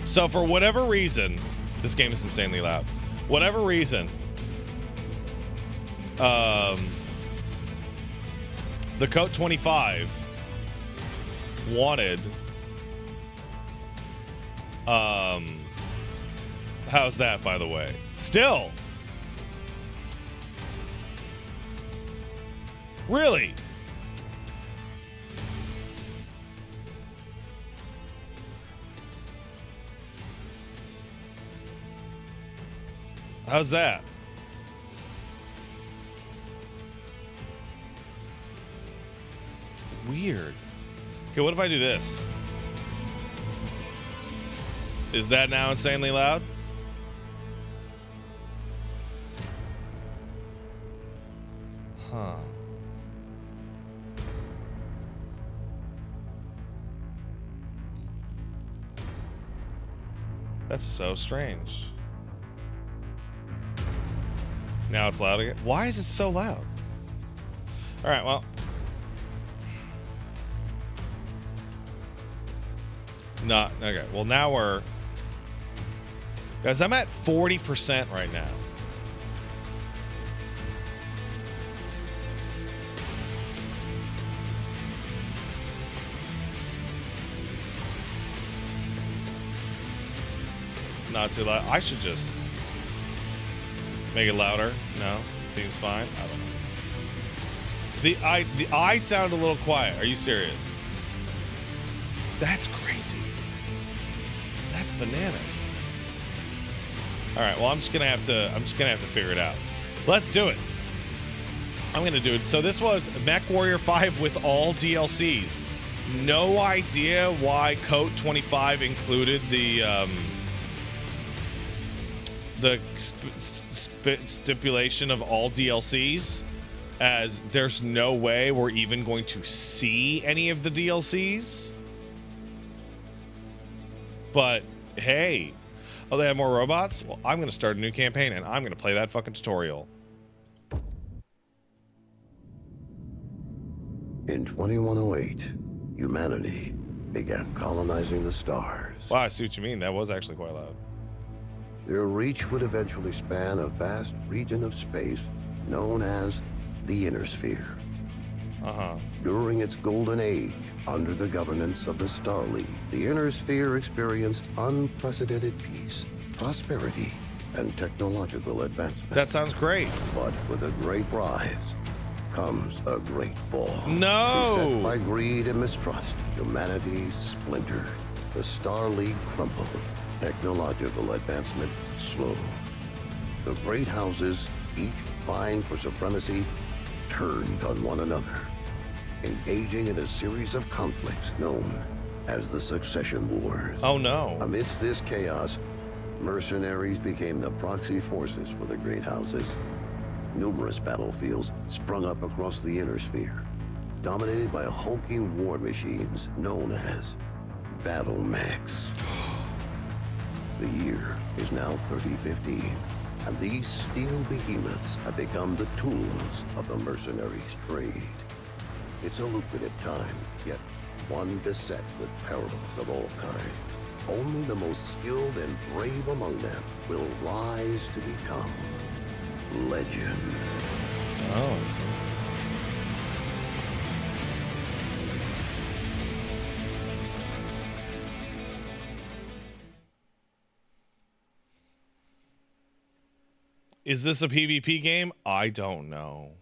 So for whatever reason, this game is insanely loud. Whatever reason, the Coat 25 wanted how's that, by the way? Still, really? How's that? Weird. Okay, what if I do this? Is that now insanely loud? Huh. That's so strange. Now it's loud again. Why is it so loud? All right, well. not okay. Well, now we're guys. I'm at 40% right now. Not too loud. I should just make it louder. No, seems fine. I don't know. The I sound a little quiet. Are you serious? That's crazy. That's bananas. All right. Well, I'm just gonna have to figure it out. Let's do it. I'm gonna do it. So this was MechWarrior 5 with all DLCs. No idea why Code 25 included the stipulation of all DLCs, as there's no way we're even going to see any of the DLCs. But hey, oh, they have more robots? Well, I'm going to start a new campaign and I'm going to play that fucking tutorial. In 2108, humanity began colonizing the stars. Wow, I see what you mean. That was actually quite loud. Their reach would eventually span a vast region of space known as the Inner Sphere. During its golden age, under the governance of the Star League, the Inner Sphere experienced unprecedented peace, prosperity, and technological advancement. That sounds great. But with a great rise comes a great fall. No! Beset by greed and mistrust, humanity splintered. The Star League crumbled. Technological advancement slowed. The great houses, each vying for supremacy, turned on one another, engaging in a series of conflicts known as the Succession Wars. Oh no. Amidst this chaos, mercenaries became the proxy forces for the great houses. Numerous battlefields sprung up across the Inner Sphere, dominated by hulking war machines known as battle mechs. The year is now 3015, and these steel behemoths have become the tools of the mercenaries' trade. It's a lucrative time, yet one beset with perils of all kinds. Only the most skilled and brave among them will rise to become legend. Oh, I see. Is this a PvP game? I don't know.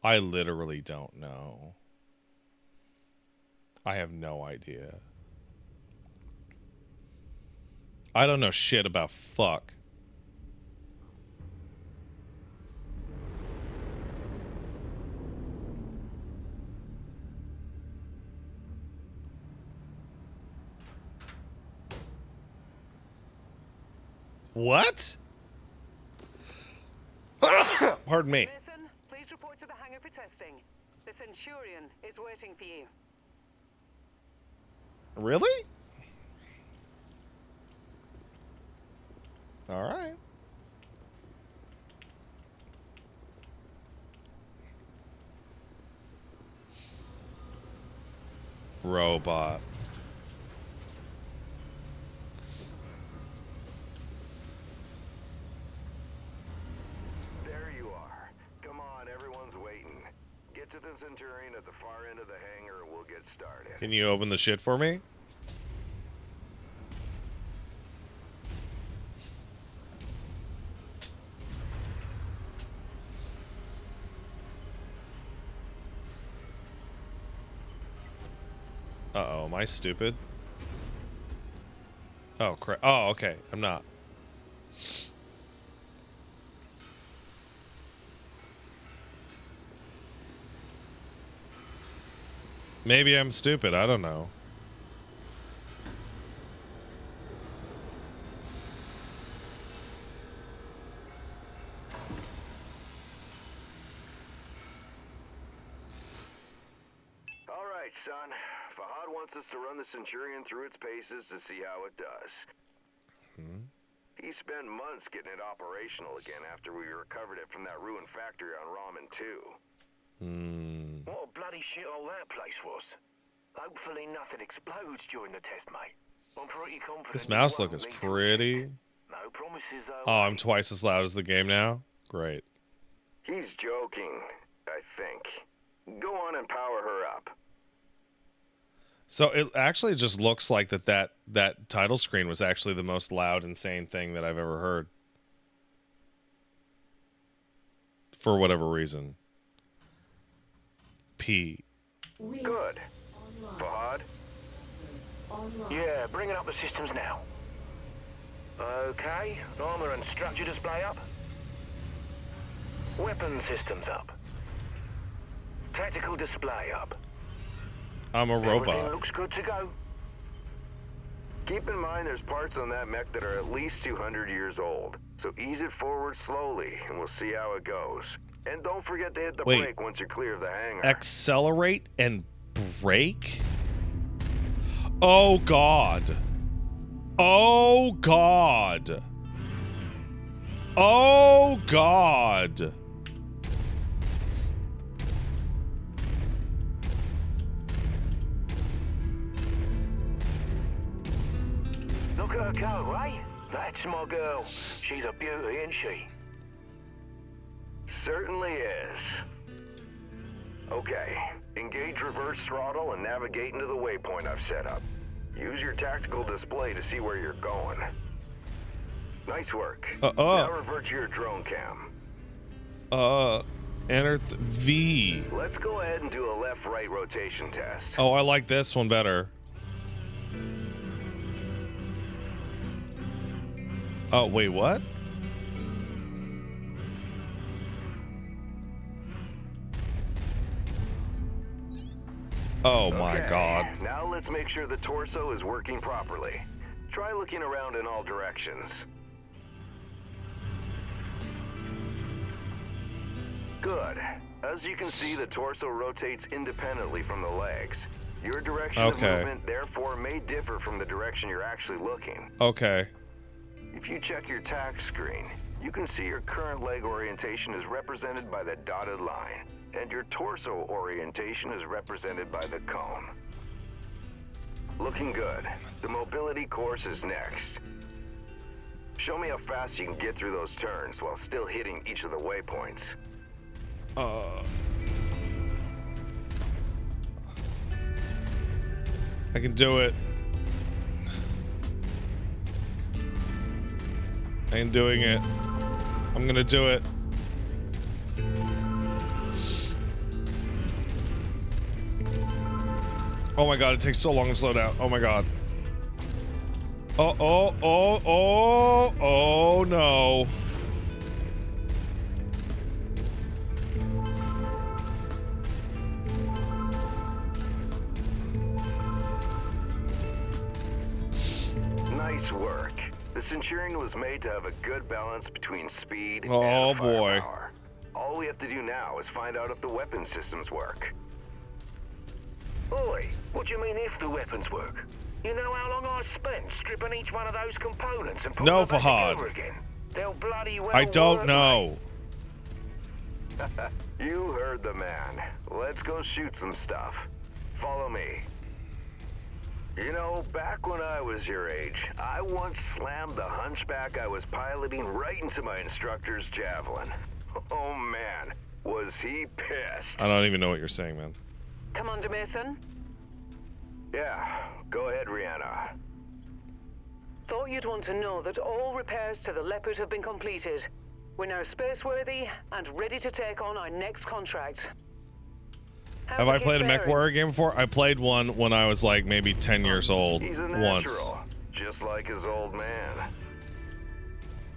I literally don't know. I have no idea. I don't know shit about fuck. What? Pardon me. Mason, please report to the hangar for testing. The Centurion is waiting for you. Really? All right. Robot. To the Centurion at the far end of the hangar, we'll get started. Can you open the shit for me? Uh-oh, am I stupid? Oh, crap. Oh, okay. I'm not. Maybe I'm stupid. I don't know. All right, son. Fahad wants us to run the Centurion through its paces to see how it does. He spent months getting it operational again after we recovered it from that ruined factory on Ramen 2. What a bloody shithole that place was. Hopefully nothing explodes during the test, mate. I'm pretty confident. This it mouse won't look is lead to pretty. eject. No promises though. Oh, I'm mate. twice as loud as the game now. Great. He's joking, I think. Go on and power her up. So it actually just looks like that title screen was actually the most loud, insane thing that I've ever heard. For whatever reason. P. Good. Fahad? Yeah, bringing up the systems now. Okay, armor and structure display up. Weapon systems up. Tactical display up. I'm a Everything robot. looks good to go. Keep in mind there's parts on that mech that are at least 200 years old. So ease it forward slowly, and we'll see how it goes. And don't forget to hit the Wait. brake once you're clear of the hangar. Accelerate and brake? Oh, God. Oh, God. Oh, God. Look at her go, eh? That's my girl. She's a beauty, isn't she? Certainly is. Okay, engage reverse throttle and navigate into the waypoint I've set up. Use your tactical display to see where you're going. Nice work. Now revert to your drone cam. Enter V. Let's go ahead and do a left-right rotation test. Oh, I like this one better. Oh, wait, what? Oh my Okay, God. Now let's make sure the torso is working properly. Try looking around in all directions. Good. As you can see, the torso rotates independently from the legs. Your direction of Okay. movement, therefore, may differ from the direction you're actually looking. Okay. If you check your tack screen, you can see your current leg orientation is represented by the dotted line, and your torso orientation is represented by the cone. Looking good. The mobility course is next. Show me how fast you can get through those turns while still hitting each of the waypoints. I can do it. I am doing it. I'm gonna do it. Oh my God, it takes so long to slow down. Oh my God. Oh no. Nice work. The Centurion was made to have a good balance between speed Oh, and boy. firepower. All we have to do now is find out if the weapon systems work. Oi, what do you mean if the weapons work? You know how long I've spent stripping each one of those components and putting No, them back Fahad. together again? They'll bloody well I don't work, know. You heard the man. Let's go shoot some stuff. Follow me. You know, back when I was your age, I once slammed the hunchback I was piloting right into my instructor's javelin. Oh man, was he pissed. I don't even know what you're saying, man. Commander Mason, Yeah, go ahead, Rihanna. thought you'd want to know that all repairs to the Leopard have been completed. We're now spaceworthy and ready to take on our next contract. How's Have the I kid played a faring? MechWarrior game before? I played one when I was like maybe 10 years old. He's a Once. natural, just like his old man.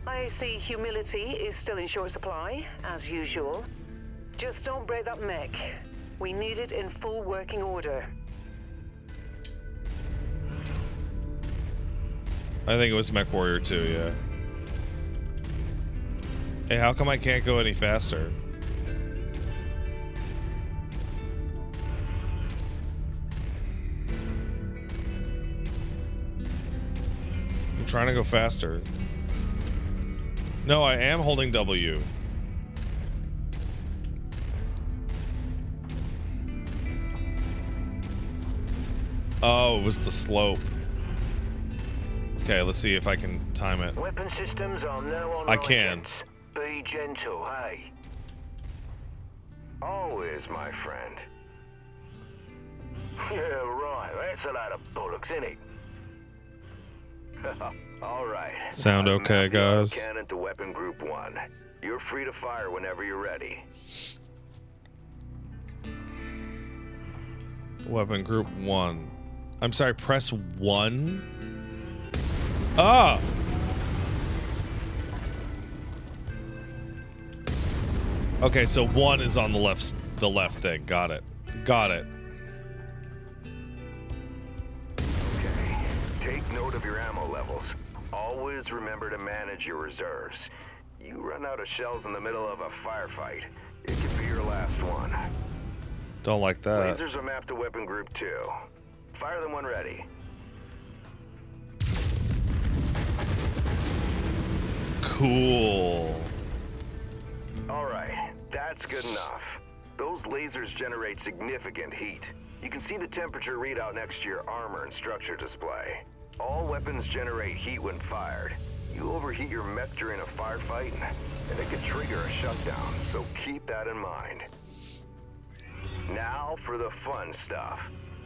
I see humility is still in short supply, as usual. Just don't break that mech. We need it in full working order. I think it was MechWarrior 2, yeah. Hey, how come I can't go any faster? I'm trying to go faster. No, I am holding W. Oh, it was the slope. Okay, let's see if I can time it. Weapon systems are now online. I can. Gents. Be gentle, hey? Always, my friend. Yeah, right. That's a load of bollocks, isn't it? All right. Sound I've okay, mapped the auto guys? cannon to Weapon Group 1. You're free to fire whenever you're ready. Weapon group 1. I'm sorry, press 1? Ah! Okay, so 1 is on the left thing. Got it. Got it. Okay. Take note of your ammo levels. Always remember to manage your reserves. You run out of shells in the middle of a firefight, it could be your last one. Don't like that. Lasers are mapped to Weapon Group 2. Fire them when ready. Cool. All right, that's good enough. Those lasers generate significant heat. You can see the temperature readout next to your armor and structure display. All weapons generate heat when fired. You overheat your mech during a firefight, and it could trigger a shutdown, so keep that in mind. Now for the fun stuff.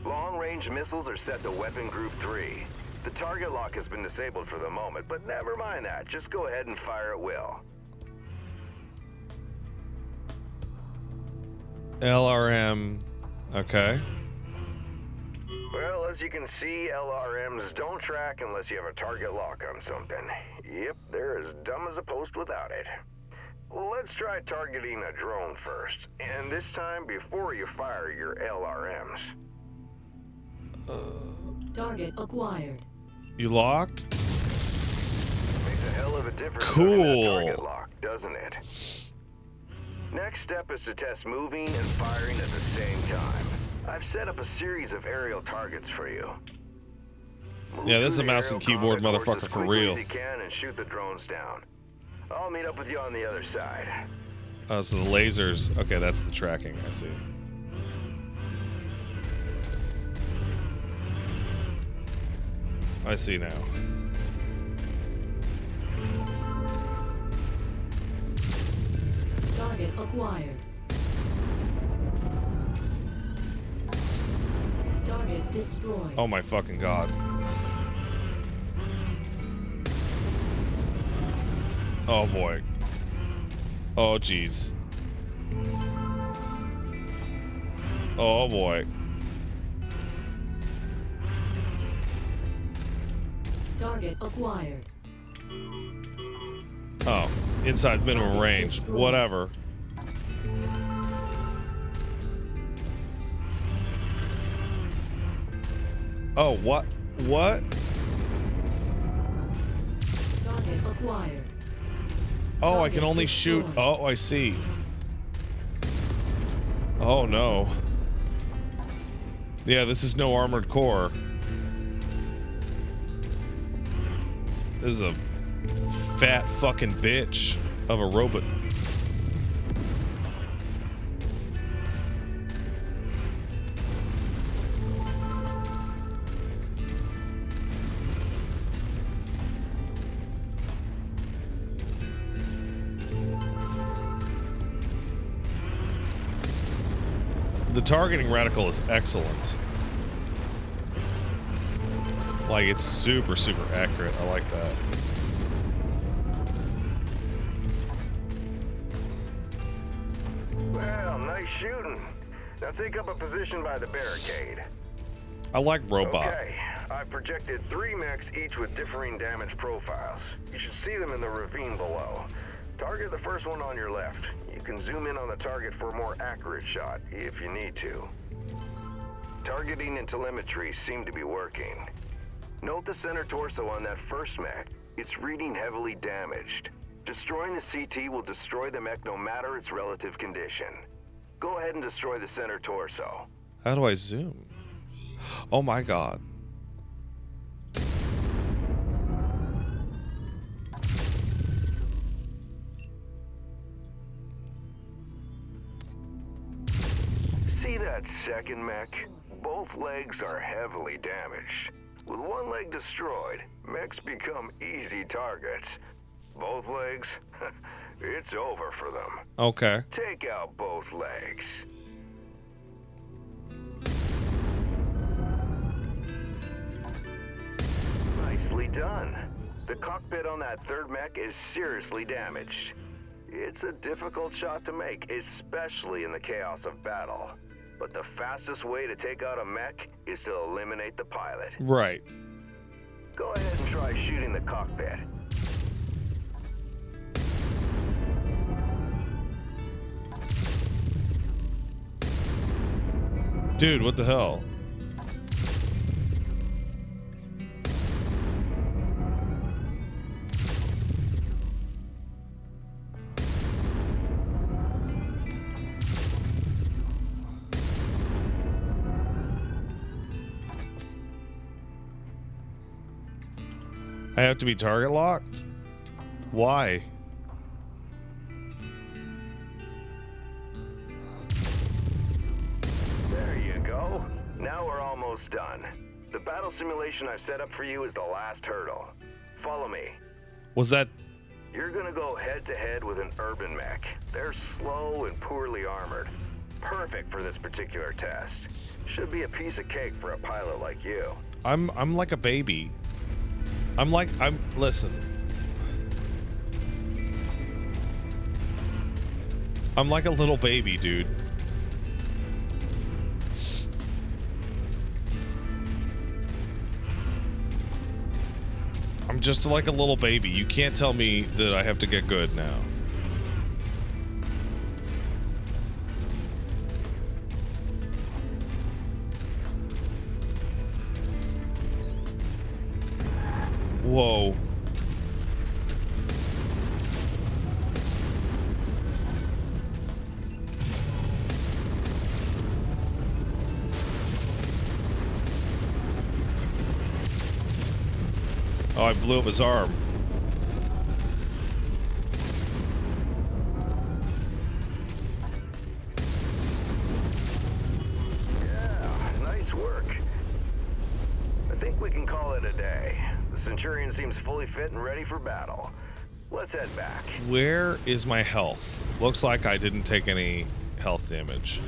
Long-range missiles are set to Weapon Group 3. The target lock has been disabled for the moment, but never mind that. Just go ahead and fire at will. LRM. Okay. Well, as you can see, LRMs don't track unless you have a target lock on something. Yep, they're as dumb as a post without it. Let's try targeting a drone first, and this time before you fire your LRMs. Target acquired. You locked? Makes a hell of a difference Cool. having that target lock, doesn't it? Next step is to test moving and firing at the same time. I've set up a series of aerial targets for you. Move Yeah, this is through a the mouse and aerial keyboard combat course motherfucker as for quickly real. as you can and shoot the drones down. I'll meet up with you on the other side. Oh, so the lasers. Okay, that's the tracking. I see. I see now. Target acquired. Target destroyed. Oh my fucking god. Oh boy. Oh jeez. Oh boy. Target acquired. Oh, inside minimum range. Whatever. Oh, what? What? Target acquired. Oh, I can only shoot. Oh, I see. Oh no. Yeah, this is no armored core. This is a fat fucking bitch of a robot. The targeting reticle is excellent. Like, it's super, super accurate. I like that. Well, nice shooting. Now take up a position by the barricade. I like robot. Okay, I've projected 3 mechs, each with differing damage profiles. You should see them in the ravine below. Target the first one on your left. You can zoom in on the target for a more accurate shot, if you need to. Targeting and telemetry seem to be working. Note the center torso on that first mech. It's reading heavily damaged. Destroying the CT will destroy the mech no matter its relative condition. Go ahead and destroy the center torso. How do I zoom? Oh my god. See that second mech? Both legs are heavily damaged. With one leg destroyed, mechs become easy targets. Both legs, it's over for them. Okay. Take out both legs. Nicely done. The cockpit on that third mech is seriously damaged. It's a difficult shot to make, especially in the chaos of battle. But the fastest way to take out a mech is to eliminate the pilot. Right. Go ahead and try shooting the cockpit. Dude, what the hell? I have to be target locked? Why? There you go. Now we're almost done. The battle simulation I've set up for you is the last hurdle. Follow me. Was that... You're gonna go head-to-head with an urban mech. They're slow and poorly armored. Perfect for this particular test. Should be a piece of cake for a pilot like you. I'm like a baby. Listen. I'm like a little baby, dude. I'm just like a little baby. You can't tell me that I have to get good now. Whoa. Oh, I blew up his arm. Yeah, nice work. I think we can call it a day. The Centurion seems fully fit and ready for battle. Let's head back. Where is my health? Looks like I didn't take any health damage.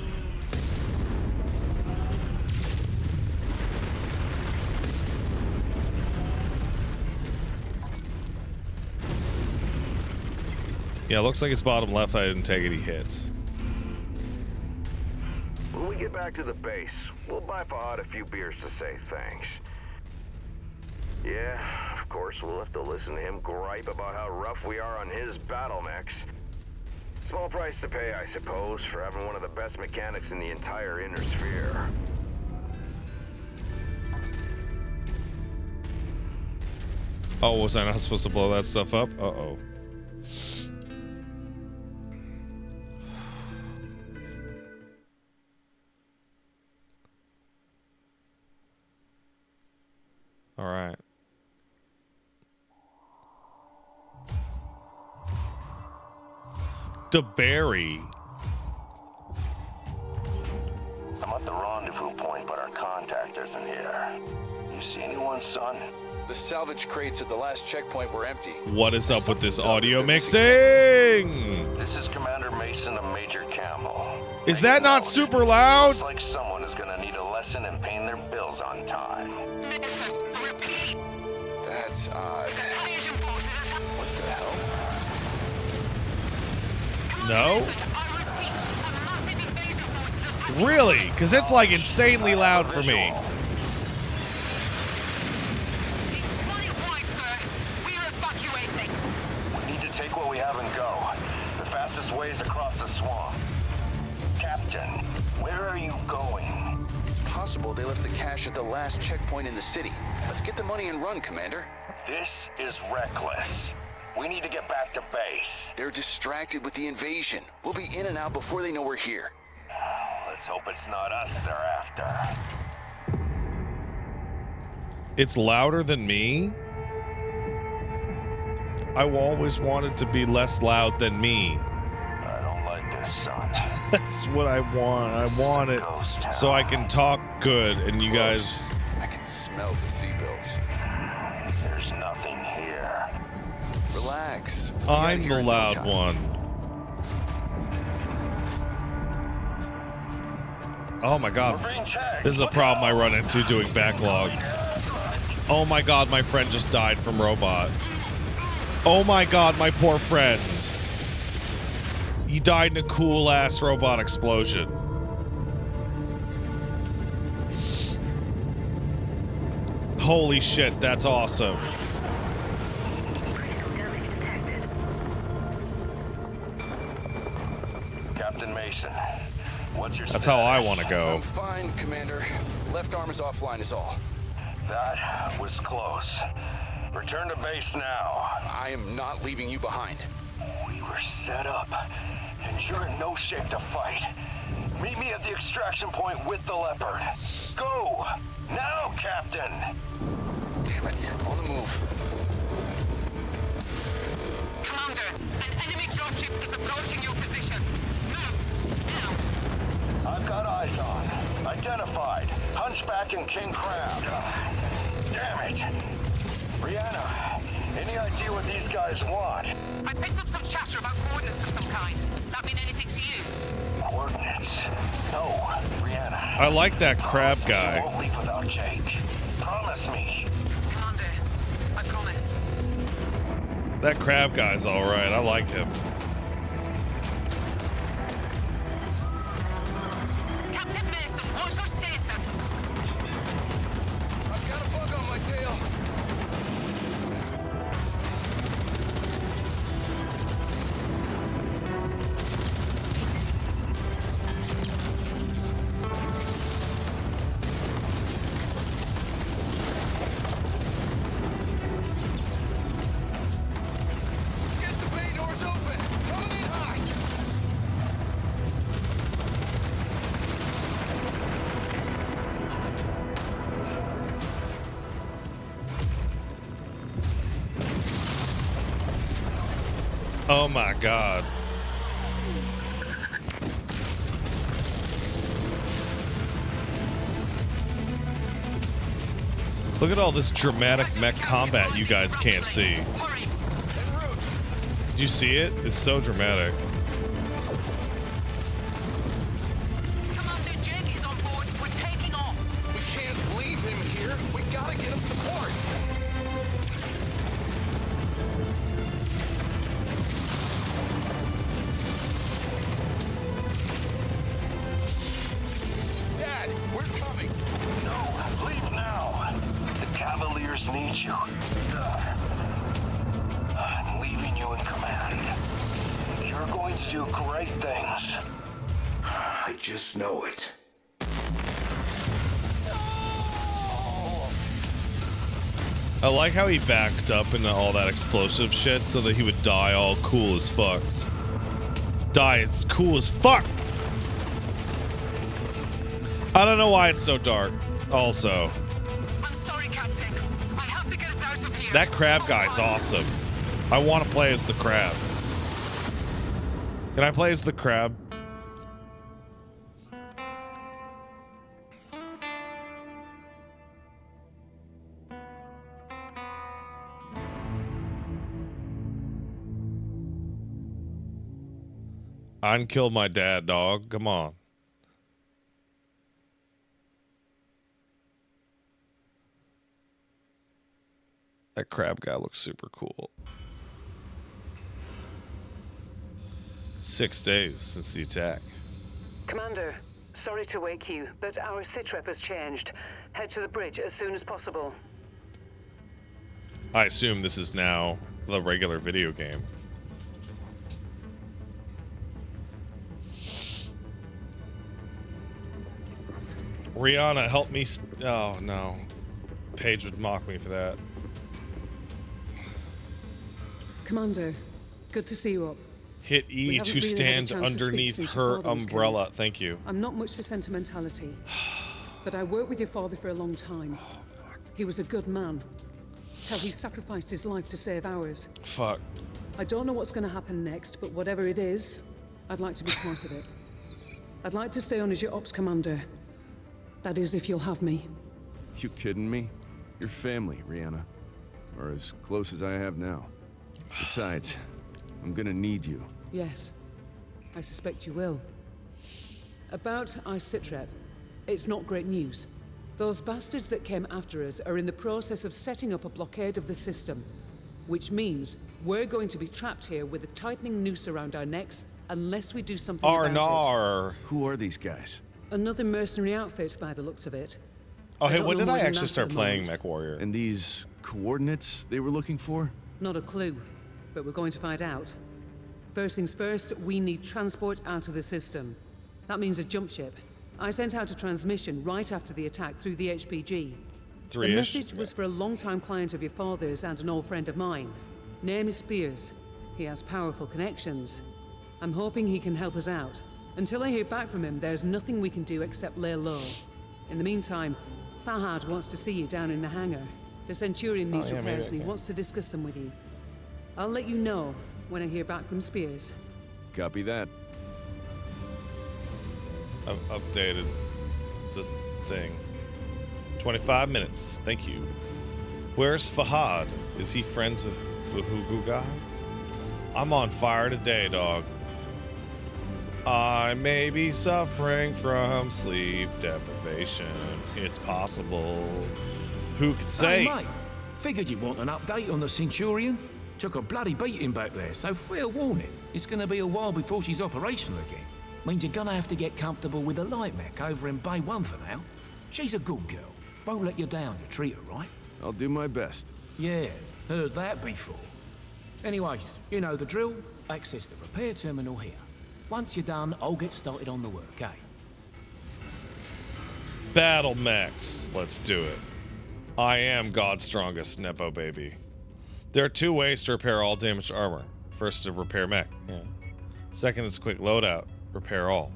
Yeah, looks like it's bottom left. I didn't take any hits. When we get back to the base, we'll buy Fahad a few beers to say thanks. Yeah, of course, we'll have to listen to him gripe about how rough we are on his battle mechs. Small price to pay, I suppose, for having one of the best mechanics in the entire inner sphere. Oh, was I not supposed to blow that stuff up? Uh-oh. All right. DeBerry. I'm at the rendezvous point, but our contact isn't here. You see anyone, son? The salvage crates at the last checkpoint were empty. What is up with this Something's up audio with mixing? This is Commander Mason of Major Camel. Is that not super loud? Looks like someone is gonna need a lesson in paying their bills on time. That's odd. What the hell? No? Really? Because it's like insanely loud for me. We need to take what we have and go. The fastest way is across the swamp. Captain, where are you going? It's possible they left the cash at the last checkpoint in the city. Let's get the money and run, Commander. This is reckless. We need to get back to base. They're distracted with the invasion. We'll be in and out before they know we're here. Let's hope it's not us they're after. It's louder than me? I always wanted to be less loud than me. I don't like this, son. That's what I want. I want it so I can talk good and you guys. I can smell the seatbelts. There's nothing here. Relax. We'll be out I'm here the in no loud time. one. Oh my god. We're being tagged. This is a Look problem I out. run into doing backlog. Oh my god, my friend just died from robot. Oh my god, my poor friend. He died in a cool ass robot explosion. Holy shit, that's awesome. Captain Mason, what's your That's how I status? want to go. I'm fine, Commander. Left arm is offline is all. That was close. Return to base now. I am not leaving you behind. We were set up, and you're in no shape to fight. Meet me at the extraction point with the Leopard. Go! Now, Captain! Damn it. On the move. Commander, an enemy dropship is approaching your position. Move, now. I've got eyes on. Identified. Hunchback and King Crab. Damn it. Brianna, any idea what these guys want? I picked up some chatter about coordinates of some kind. That mean anything to you? Coordinates? No, Brianna. I like that crab Promise me guy. you won't leave without Jake. Promise me. Commander, I promise. That crab guy's alright. I like him. Captain Mason, what's your status? I've got a bug on my tail. Get the bay doors open. Coming in high. Oh my god. Look at all this dramatic mech combat you guys can't see. Hurry. En route. Did you see it? It's so dramatic. Commander Jake is on board. We're taking off. We can't leave him here. We gotta get him support. Dad, we're coming. No, leave now. The Cavaliers need you. I'm leaving you in command. You're going to do great things. I just know it. I like how he backed up into all that explosive shit so that he would die all cool as fuck. Die, it's cool as fuck! I don't know why it's so dark, also. I'm sorry, Captain. I have to get us out of here. That crab guy's awesome. I want to play as the crab. Can I play as the crab? I'd kill my dad, dog. Come on. That crab guy looks super cool. 6 days since the attack. Commander, sorry to wake you, but our sitrep has changed. Head to the bridge as soon as possible. I assume this is now the regular video game. Rihanna, help me. Oh, no. Paige would mock me for that. Commander, good to see you up. Hit We E haven't to really had a stand chance to speak underneath since your her father was umbrella. killed. Thank you. I'm not much for sentimentality, but I worked with your father for a long time. He was a good man. How he sacrificed his life to save ours. Fuck. I don't know what's going to happen next, but whatever it is, I'd like to be part of it. I'd like to stay on as your ops commander. That is, if you'll have me. You kidding me? Your family, Rihanna. Or as close as I have now. Besides, I'm gonna need you. Yes, I suspect you will. About our sitrep, it's not great news. Those bastards that came after us are in the process of setting up a blockade of the system, which means we're going to be trapped here with a tightening noose around our necks unless we do something about it. Who are these guys? Another mercenary outfit by the looks of it. Oh, hey, don't when know did more I than actually that start at the playing moment. MechWarrior? And these coordinates they were looking for? Not a clue, but we're going to find out. First things first, we need transport out of the system. That means a jump ship. I sent out a transmission right after the attack through the HPG. The message was for a long-time client of your father's and an old friend of mine. Name is Spears. He has powerful connections. I'm hoping he can help us out. Until I hear back from him, there's nothing we can do except lay low. In the meantime, Fahad wants to see you down in the hangar. The Centurion needs repairs and he wants to discuss them with you. I'll let you know when I hear back from Spears. Copy that. I've updated the thing. 25 minutes. Thank you. Where's Fahad? Is he friends with Fuhugu gods? I'm on fire today, dog. I may be suffering from sleep deprivation. It's possible. Who could say? Hey, mate. Figured you'd want an update on the Centurion. Took a bloody beating back there, so fair warning. It's gonna be a while before she's operational again. Means you're gonna have to get comfortable with the light mech over in Bay 1 for now. She's a good girl. Won't let you down, you treat her right. I'll do my best. Yeah, heard that before. Anyways, you know the drill. Access the repair terminal here. Once you're done, I'll get started on the work, eh? Battle mechs. Let's do it. I am God's strongest Nepo baby. There are 2 ways to repair all damaged armor. First is to repair mech. Yeah. Second is a quick loadout. Repair all.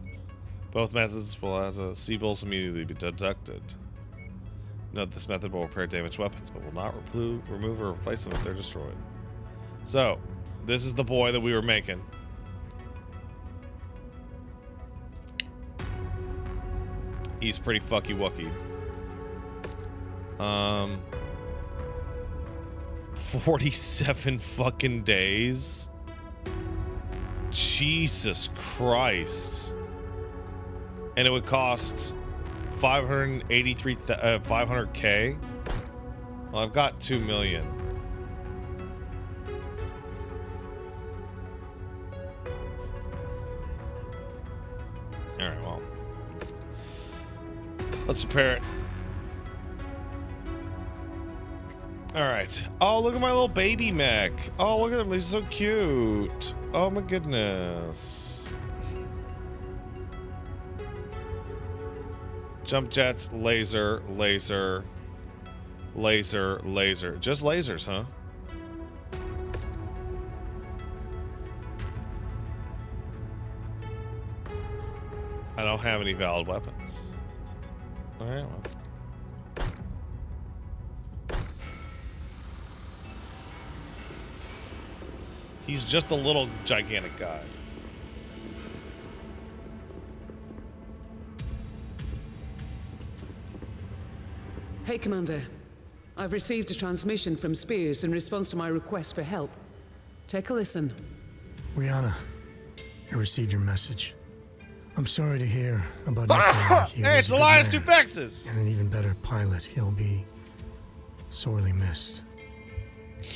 Both methods will have the C-bolts immediately be deducted. Note this method will repair damaged weapons, but will not remove or replace them if they're destroyed. So, this is the boy that we were making. He's pretty fucky wucky. 47 fucking days. Jesus Christ. And it would cost 500K. Well, I've got 2 million. All right, well. Let's repair it. All right. Oh, look at my little baby mech. Oh, look at him. He's so cute. Oh my goodness. Jump jets, laser, laser, laser, laser. Just lasers, huh? I don't have any valid weapons. All right, well. He's just a little gigantic guy. Hey, Commander. I've received a transmission from Spears in response to my request for help. Take a listen. Rihanna, I received your message. I'm sorry to hear about Nikolai. Hey, it's Elias Dufexis! And an even better pilot. He'll be sorely missed.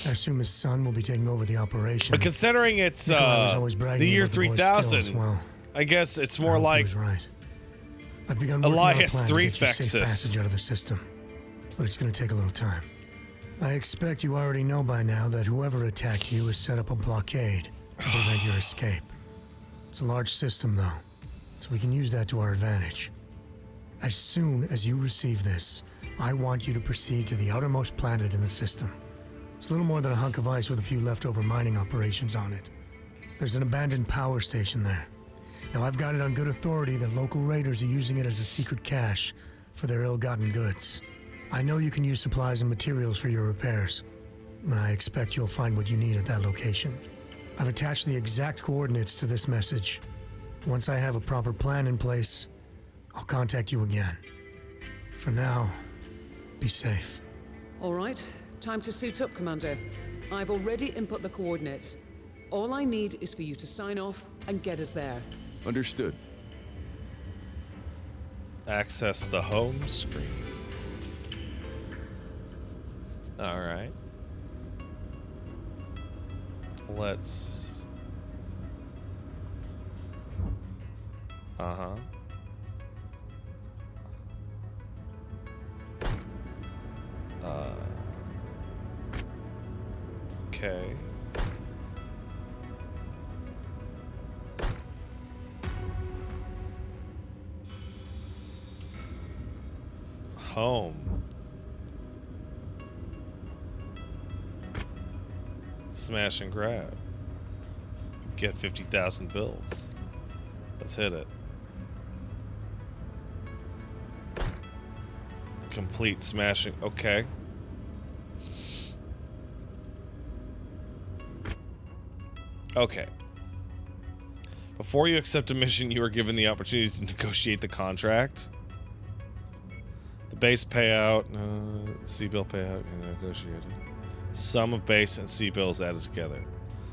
I assume his son will be taking over the operation. But considering it's the year 3000, well, I guess it's more like right. I've begun Elias Dufexis Passage out of the system, but it's going to take a little time. I expect you already know by now that whoever attacked you has set up a blockade to prevent your escape. It's a large system, though, so we can use that to our advantage. As soon as you receive this, I want you to proceed to the outermost planet in the system. It's little more than a hunk of ice with a few leftover mining operations on it. There's an abandoned power station there. Now, I've got it on good authority that local raiders are using it as a secret cache for their ill-gotten goods. I know you can use supplies and materials for your repairs, and I expect you'll find what you need at that location. I've attached the exact coordinates to this message. Once I have a proper plan in place, I'll contact you again. For now, be safe. All right, time to suit up, Commander. I've already input the coordinates. All I need is for you to sign off and get us there. Understood. Access the home screen. All right. Let's... Uh-huh. Okay. Home. Smash and grab. Get 50,000 bills. Let's hit it. Complete smashing. Okay. Okay. Before you accept a mission, you are given the opportunity to negotiate the contract. The base payout, C-bill payout, negotiated. Sum of base and C-bills added together.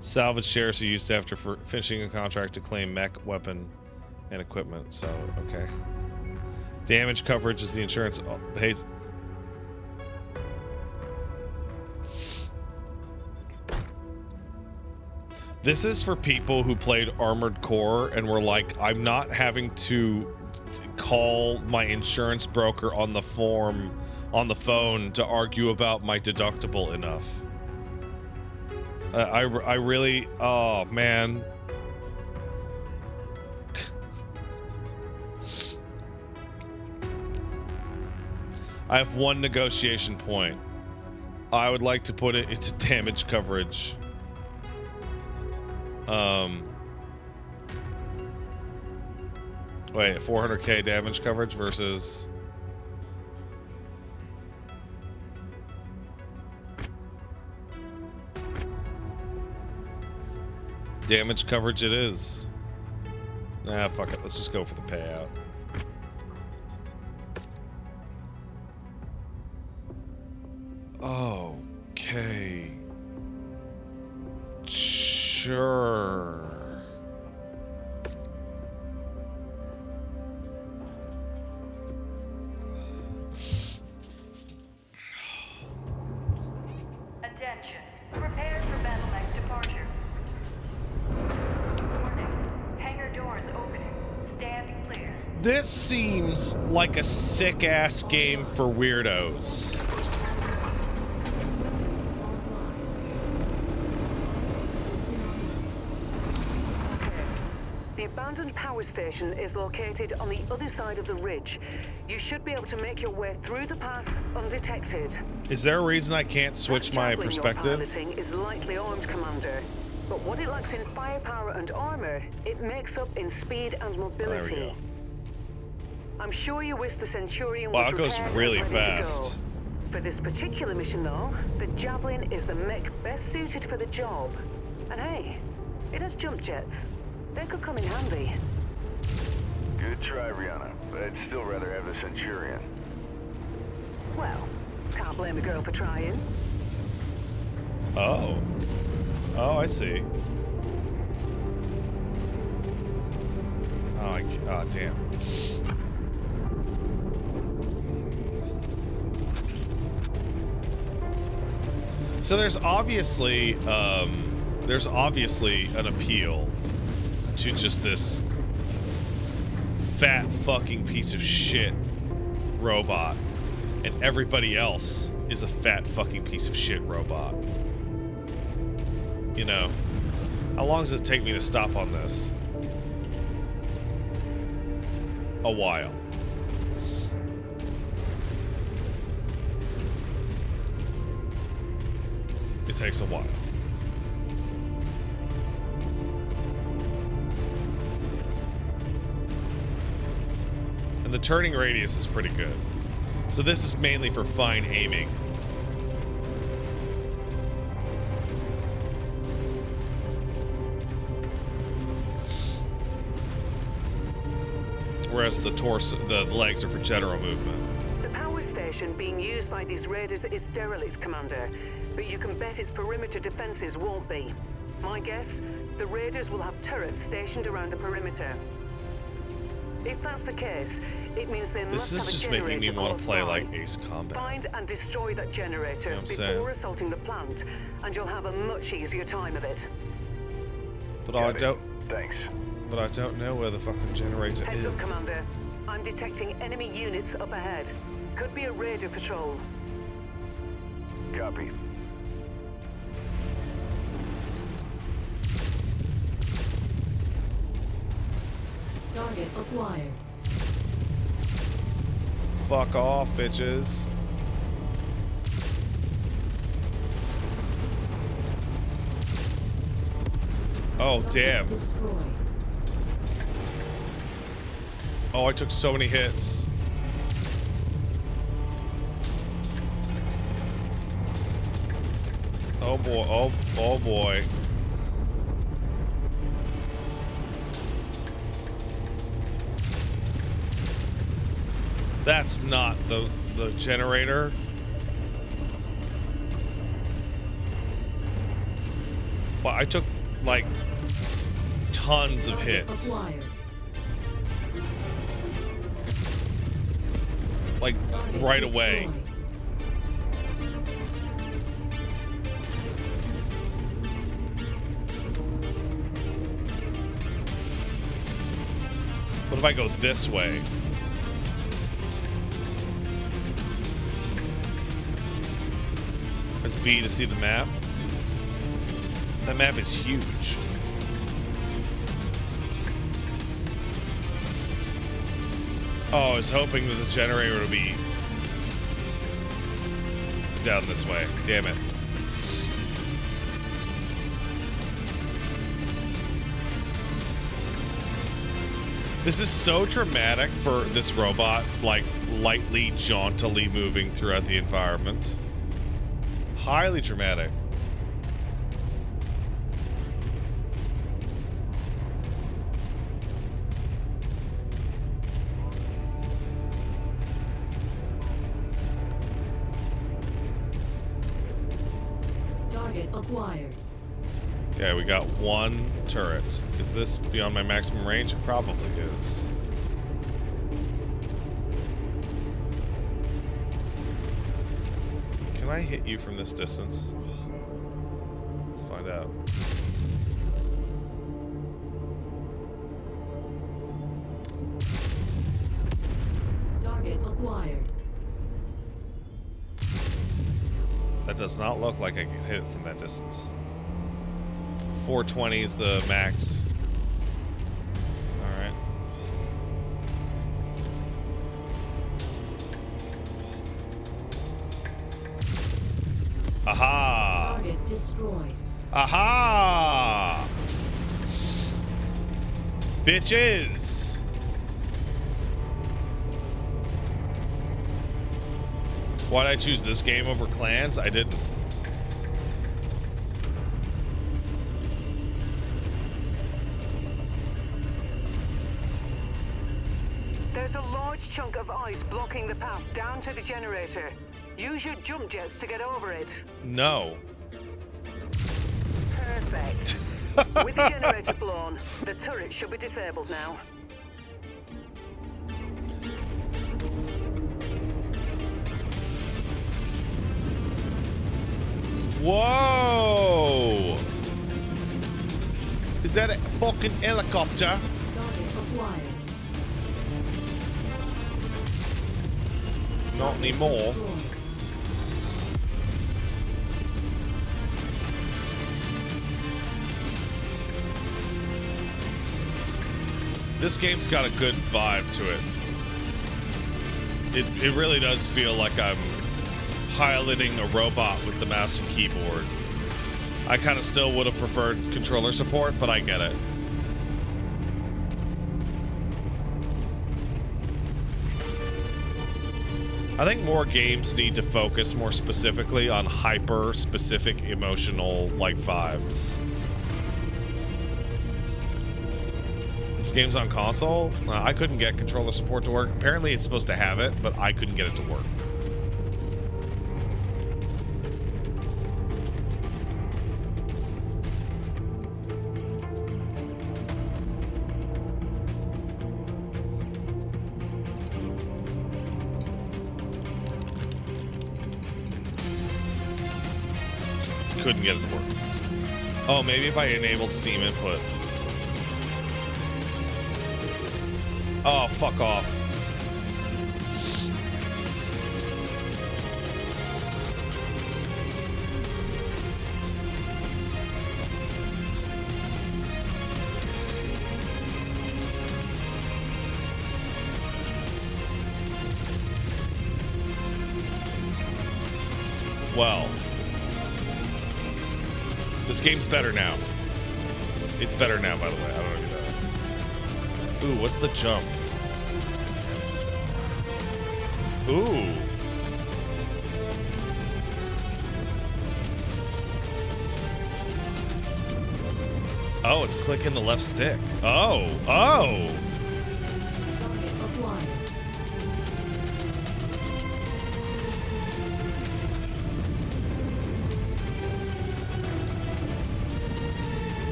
Salvage shares are used after finishing a contract to claim mech, weapon, and equipment. So, okay. Damage coverage is the insurance pays. This is for people who played Armored Core and were like, I'm not having to call my insurance broker on the phone to argue about my deductible enough. I really, oh man. I have one negotiation point. I would like to put it into damage coverage. Wait, 400k damage coverage versus... Damage coverage it is. Nah, fuck it. Let's just go for the payout. Okay. Sure. Attention. Prepare for battle mech departure. Warning. Hangar doors opening. Stand clear. This seems like a sick-ass game for weirdos. The abandoned power station is located on the other side of the ridge. You should be able to make your way through the pass undetected. Is there a reason I can't switch my Javelin perspective? you're piloting is lightly armed, Commander. But what it lacks in firepower and armor, it makes up in speed and mobility. There we go. I'm sure you wish the Centurion Wow, was it goes repaired really and ready to fast. go. For this particular mission, though, the Javelin is the mech best suited for the job. And hey, it has jump jets. They could come in handy. Good try, Rihanna, but I'd still rather have the Centurion. Well, can't blame a girl for trying. Oh. Oh, I see. Oh, damn. So there's obviously an appeal to just this fat fucking piece of shit robot, and everybody else is a fat fucking piece of shit robot. You know, how long does it take me to stop on this? A while. It takes a while. And the turning radius is pretty good. So this is mainly for fine aiming. whereas the torso, the legs are for general movement. The power station being used by these raiders is derelict, Commander, but you can bet its perimeter defenses won't be. My guess, the raiders will have turrets stationed around the perimeter. If that's the case, it means they This must is have a just generator making me want close to play by. like Ace Combat. Find and destroy that generator You know what I'm before saying? assaulting the plant, and you'll have a much easier time of it. But I don't. Thanks. But I don't know where the fucking generator Heads is. up, Commander. I'm detecting enemy units up ahead. Could be a raider patrol. Copy. Target acquired. Fuck off, bitches. Oh, damn. Destroyed. Oh, I took so many hits. Oh boy, oh boy. That's not the generator. Well, I took like tons of hits. Acquired. Like Target right away. destroyed. What if I go this way? Press B to see the map. That map is huge. Oh, I was hoping that the generator would be down this way. Damn it. This is so dramatic for this robot, like lightly, jauntily moving throughout the environment. Highly dramatic. Target acquired. Okay, we got one turret. Is this beyond my maximum range? It probably is. Can I hit you from this distance? Let's find out. Target acquired. That does not look like I can hit it from that distance. 420 is the max. Alright. Aha! Target destroyed. Aha! Bitches! Why'd I choose this game over Clans? I didn't. There's a large chunk of ice blocking the path down to the generator. Use your jump jets to get over it. No. Perfect. With the generator blown, the turret should be disabled now. Whoa! Is that a fucking helicopter? Target acquired. Not anymore. Destroyed. This game's got a good vibe to it. It really does feel like I'm piloting a robot with the mouse and keyboard. I kind of still would have preferred controller support, but I get it. I think more games need to focus more specifically on hyper-specific emotional, like, vibes. This game's on console. I couldn't get controller support to work. Apparently, it's supposed to have it, but I couldn't get it to work. Couldn't get it to work. Oh, maybe if I enabled Steam input. Oh, fuck off. Well. This game's better now. It's better now, by the way. I don't know that. Ooh, what's the jump? Ooh. Oh, it's clicking the left stick. Oh, oh.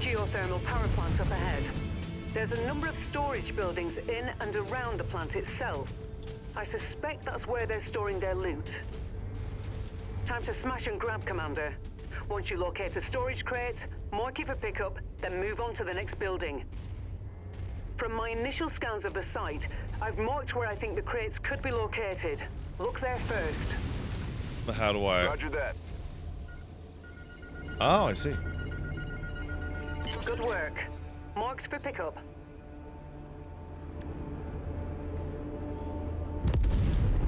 Geothermal power plant up ahead. There's a number of storage buildings in and around the plant itself. I suspect that's where they're storing their loot. Time to smash and grab, Commander. Once you locate a storage crate, mark it for pickup, then move on to the next building. From my initial scans of the site, I've marked where I think the crates could be located. Look there first. But how do I... Roger that. Oh, I see. Good work. Marked for pickup.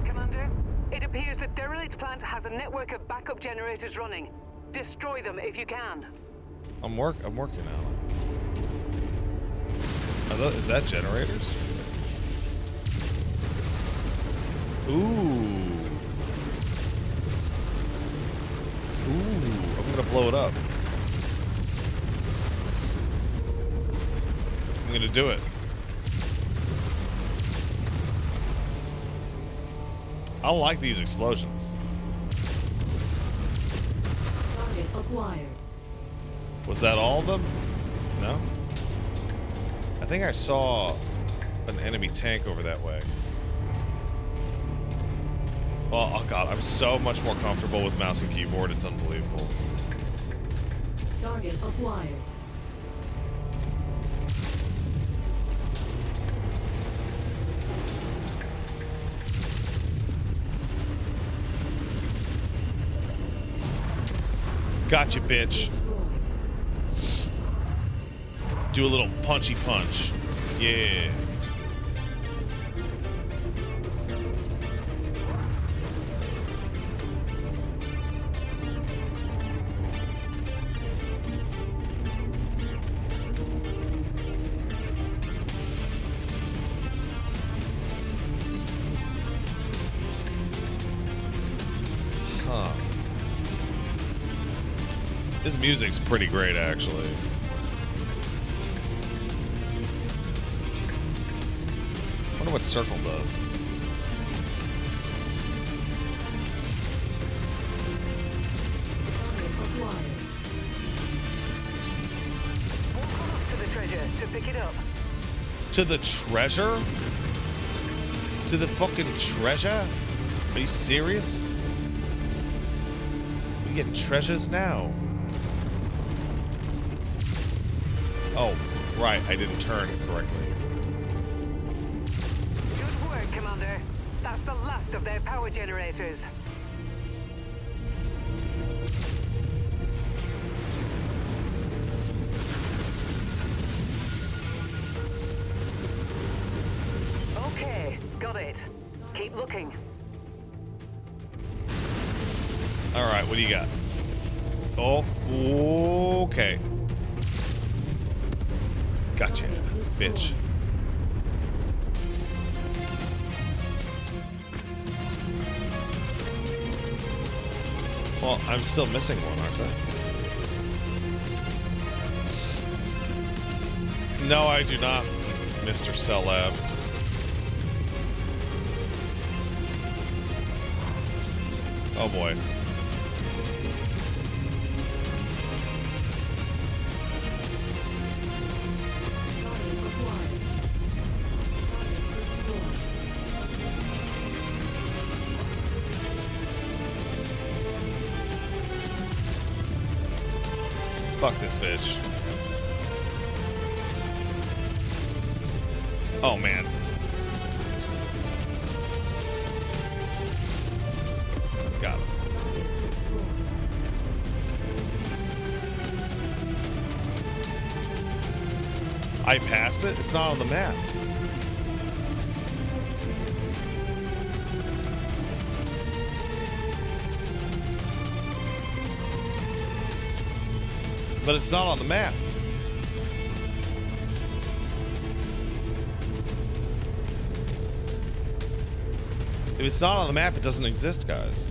Commander, it appears the derelict plant has a network of backup generators running. Destroy them if you can. I'm working now. Is that generators? Ooh. Ooh, I'm gonna blow it up. I'm gonna do it. I like these explosions. Target acquired. Was that all of them? No? I think I saw an enemy tank over that way. Oh god, I'm so much more comfortable with mouse and keyboard, it's unbelievable. Target acquired. Gotcha, bitch. Do a little punchy punch. Yeah. Huh. This music's pretty great, actually. I wonder what circle does. To the treasure to pick it up. To the treasure? To the fucking treasure? Are you serious? We get treasures now. Oh, right, I didn't turn correctly. Good work, Commander. That's the last of their power generators. Okay, got it. Keep looking. Alright, what do you got? Oh, okay. Gotcha, bitch. Well, I'm still missing one, aren't I? No, I do not, Mr. Celeb. Oh boy. Fuck this bitch. Oh man. Got him. I passed it? It's not on the map. But it's not on the map. If it's not on the map, it doesn't exist, guys.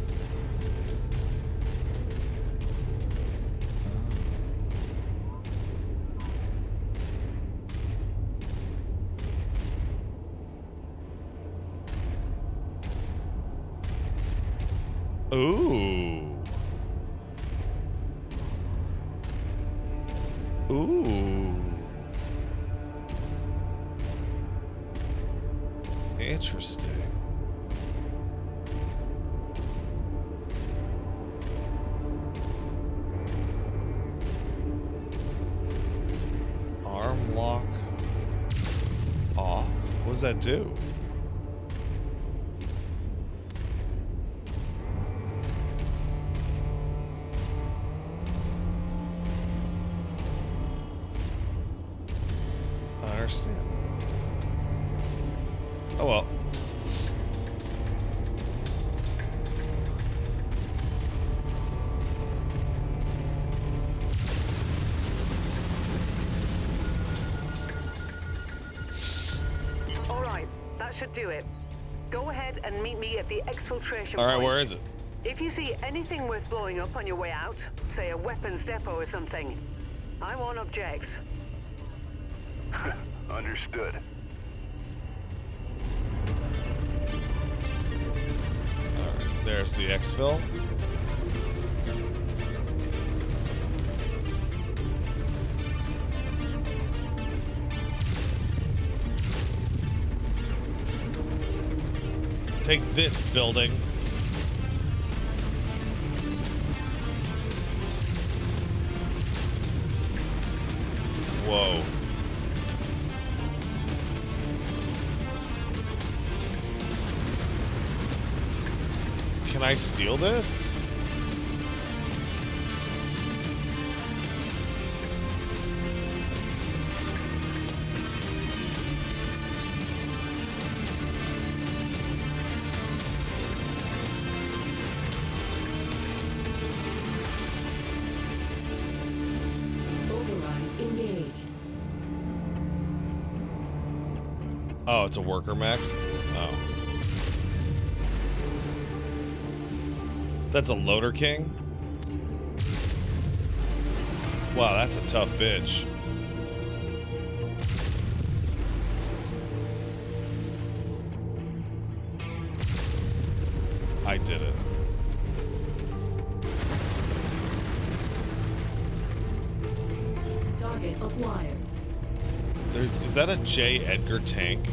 Ooh. Ooh. Interesting. Arm lock off. What does that do? I understand. Oh well. All right, that should do it. Go ahead and meet me at the exfiltration All right, point. where is it? If you see anything worth blowing up on your way out, say a weapons depot or something, I won't object. Understood. Alright, there's the exfil. Take this, building. Whoa. Can I steal this? Override engaged. Oh, it's a worker mech? Oh. That's a loader king? Wow, that's a tough bitch. I did it. Target acquired. Is that a J. Edgar tank?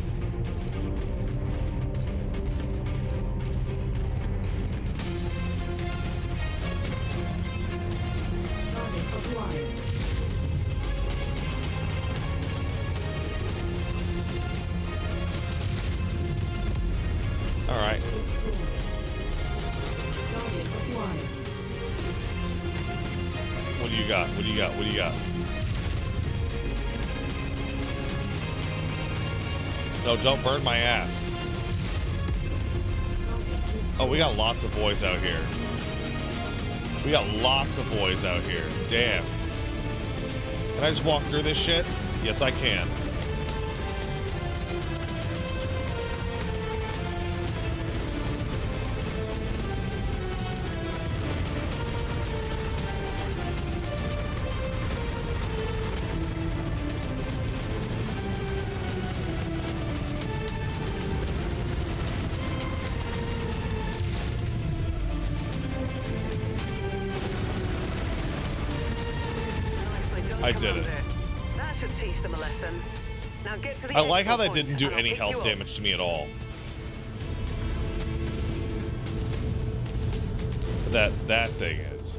Target acquired. All right. Destroyed. Target acquired. What do you got? What do you got? What do you got? No, don't burn my ass. Oh, we got lots of boys out here. We got lots of boys out here. Damn. Can I just walk through this shit? Yes, I can. I did it. Commander. That should teach them a lesson. Now get to the I like how that exfil didn't point do and I'll any pick health you up. damage to me at all. That thing is.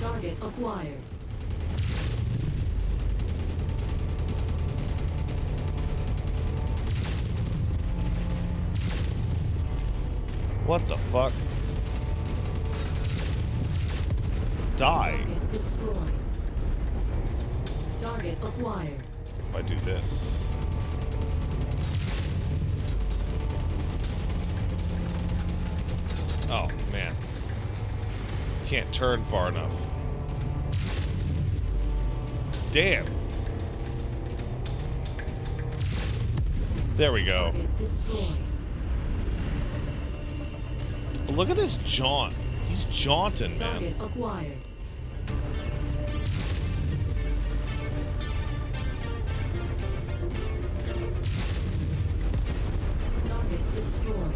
Target acquired. What the fuck? Die. Target destroyed. Target acquired. If I do this. Oh, man. Can't turn far enough. Damn. There we go. Target destroyed. Look at this jaunt. He's jaunting, man. Target acquired. Target destroyed.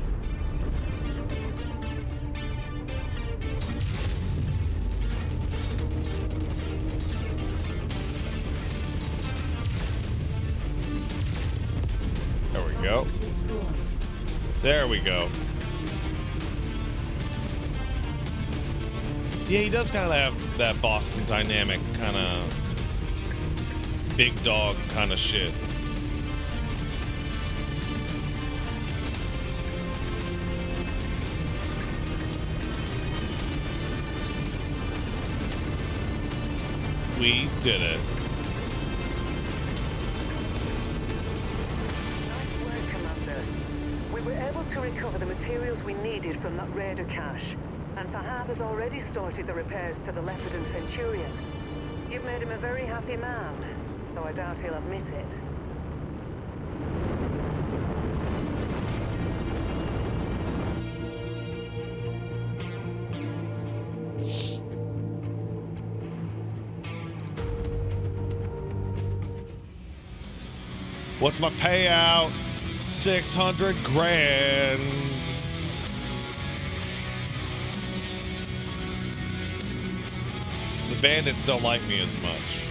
There we go. Target destroyed. There we go. Yeah, he does kind of have that Boston Dynamic kind of big dog kind of shit. We did it. Nice work, Commander. We were able to recover the materials we needed from that raider cache. And Fahad has already started the repairs to the Leopard and Centurion. You've made him a very happy man, though I doubt he'll admit it. What's my payout? 600 grand. The bandits don't like me as much.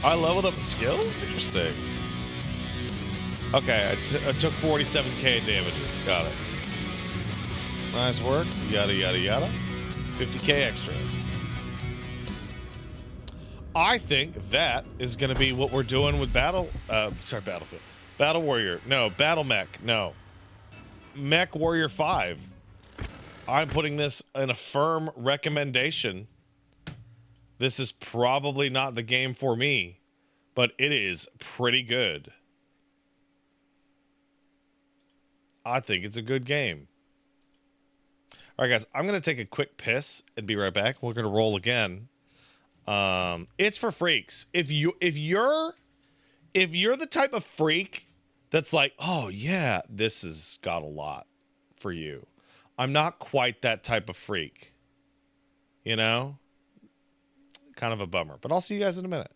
I leveled up a skill? Interesting. Okay, I took 47k damages. Got it. Nice work. Yada, yada, yada. 50k extra. I think that is going to be what we're doing with Battlefield. Battle Warrior. No, Battle Mech. No. MechWarrior 5. I'm putting this in a firm recommendation. This is probably not the game for me, but it is pretty good. I think it's a good game. All right, guys, I'm going to take a quick piss and be right back. We're going to roll again. It's for freaks. If you're the type of freak that's like, oh yeah, this has got a lot for you. I'm not quite that type of freak. You know? Kind of a bummer. But I'll see you guys in a minute.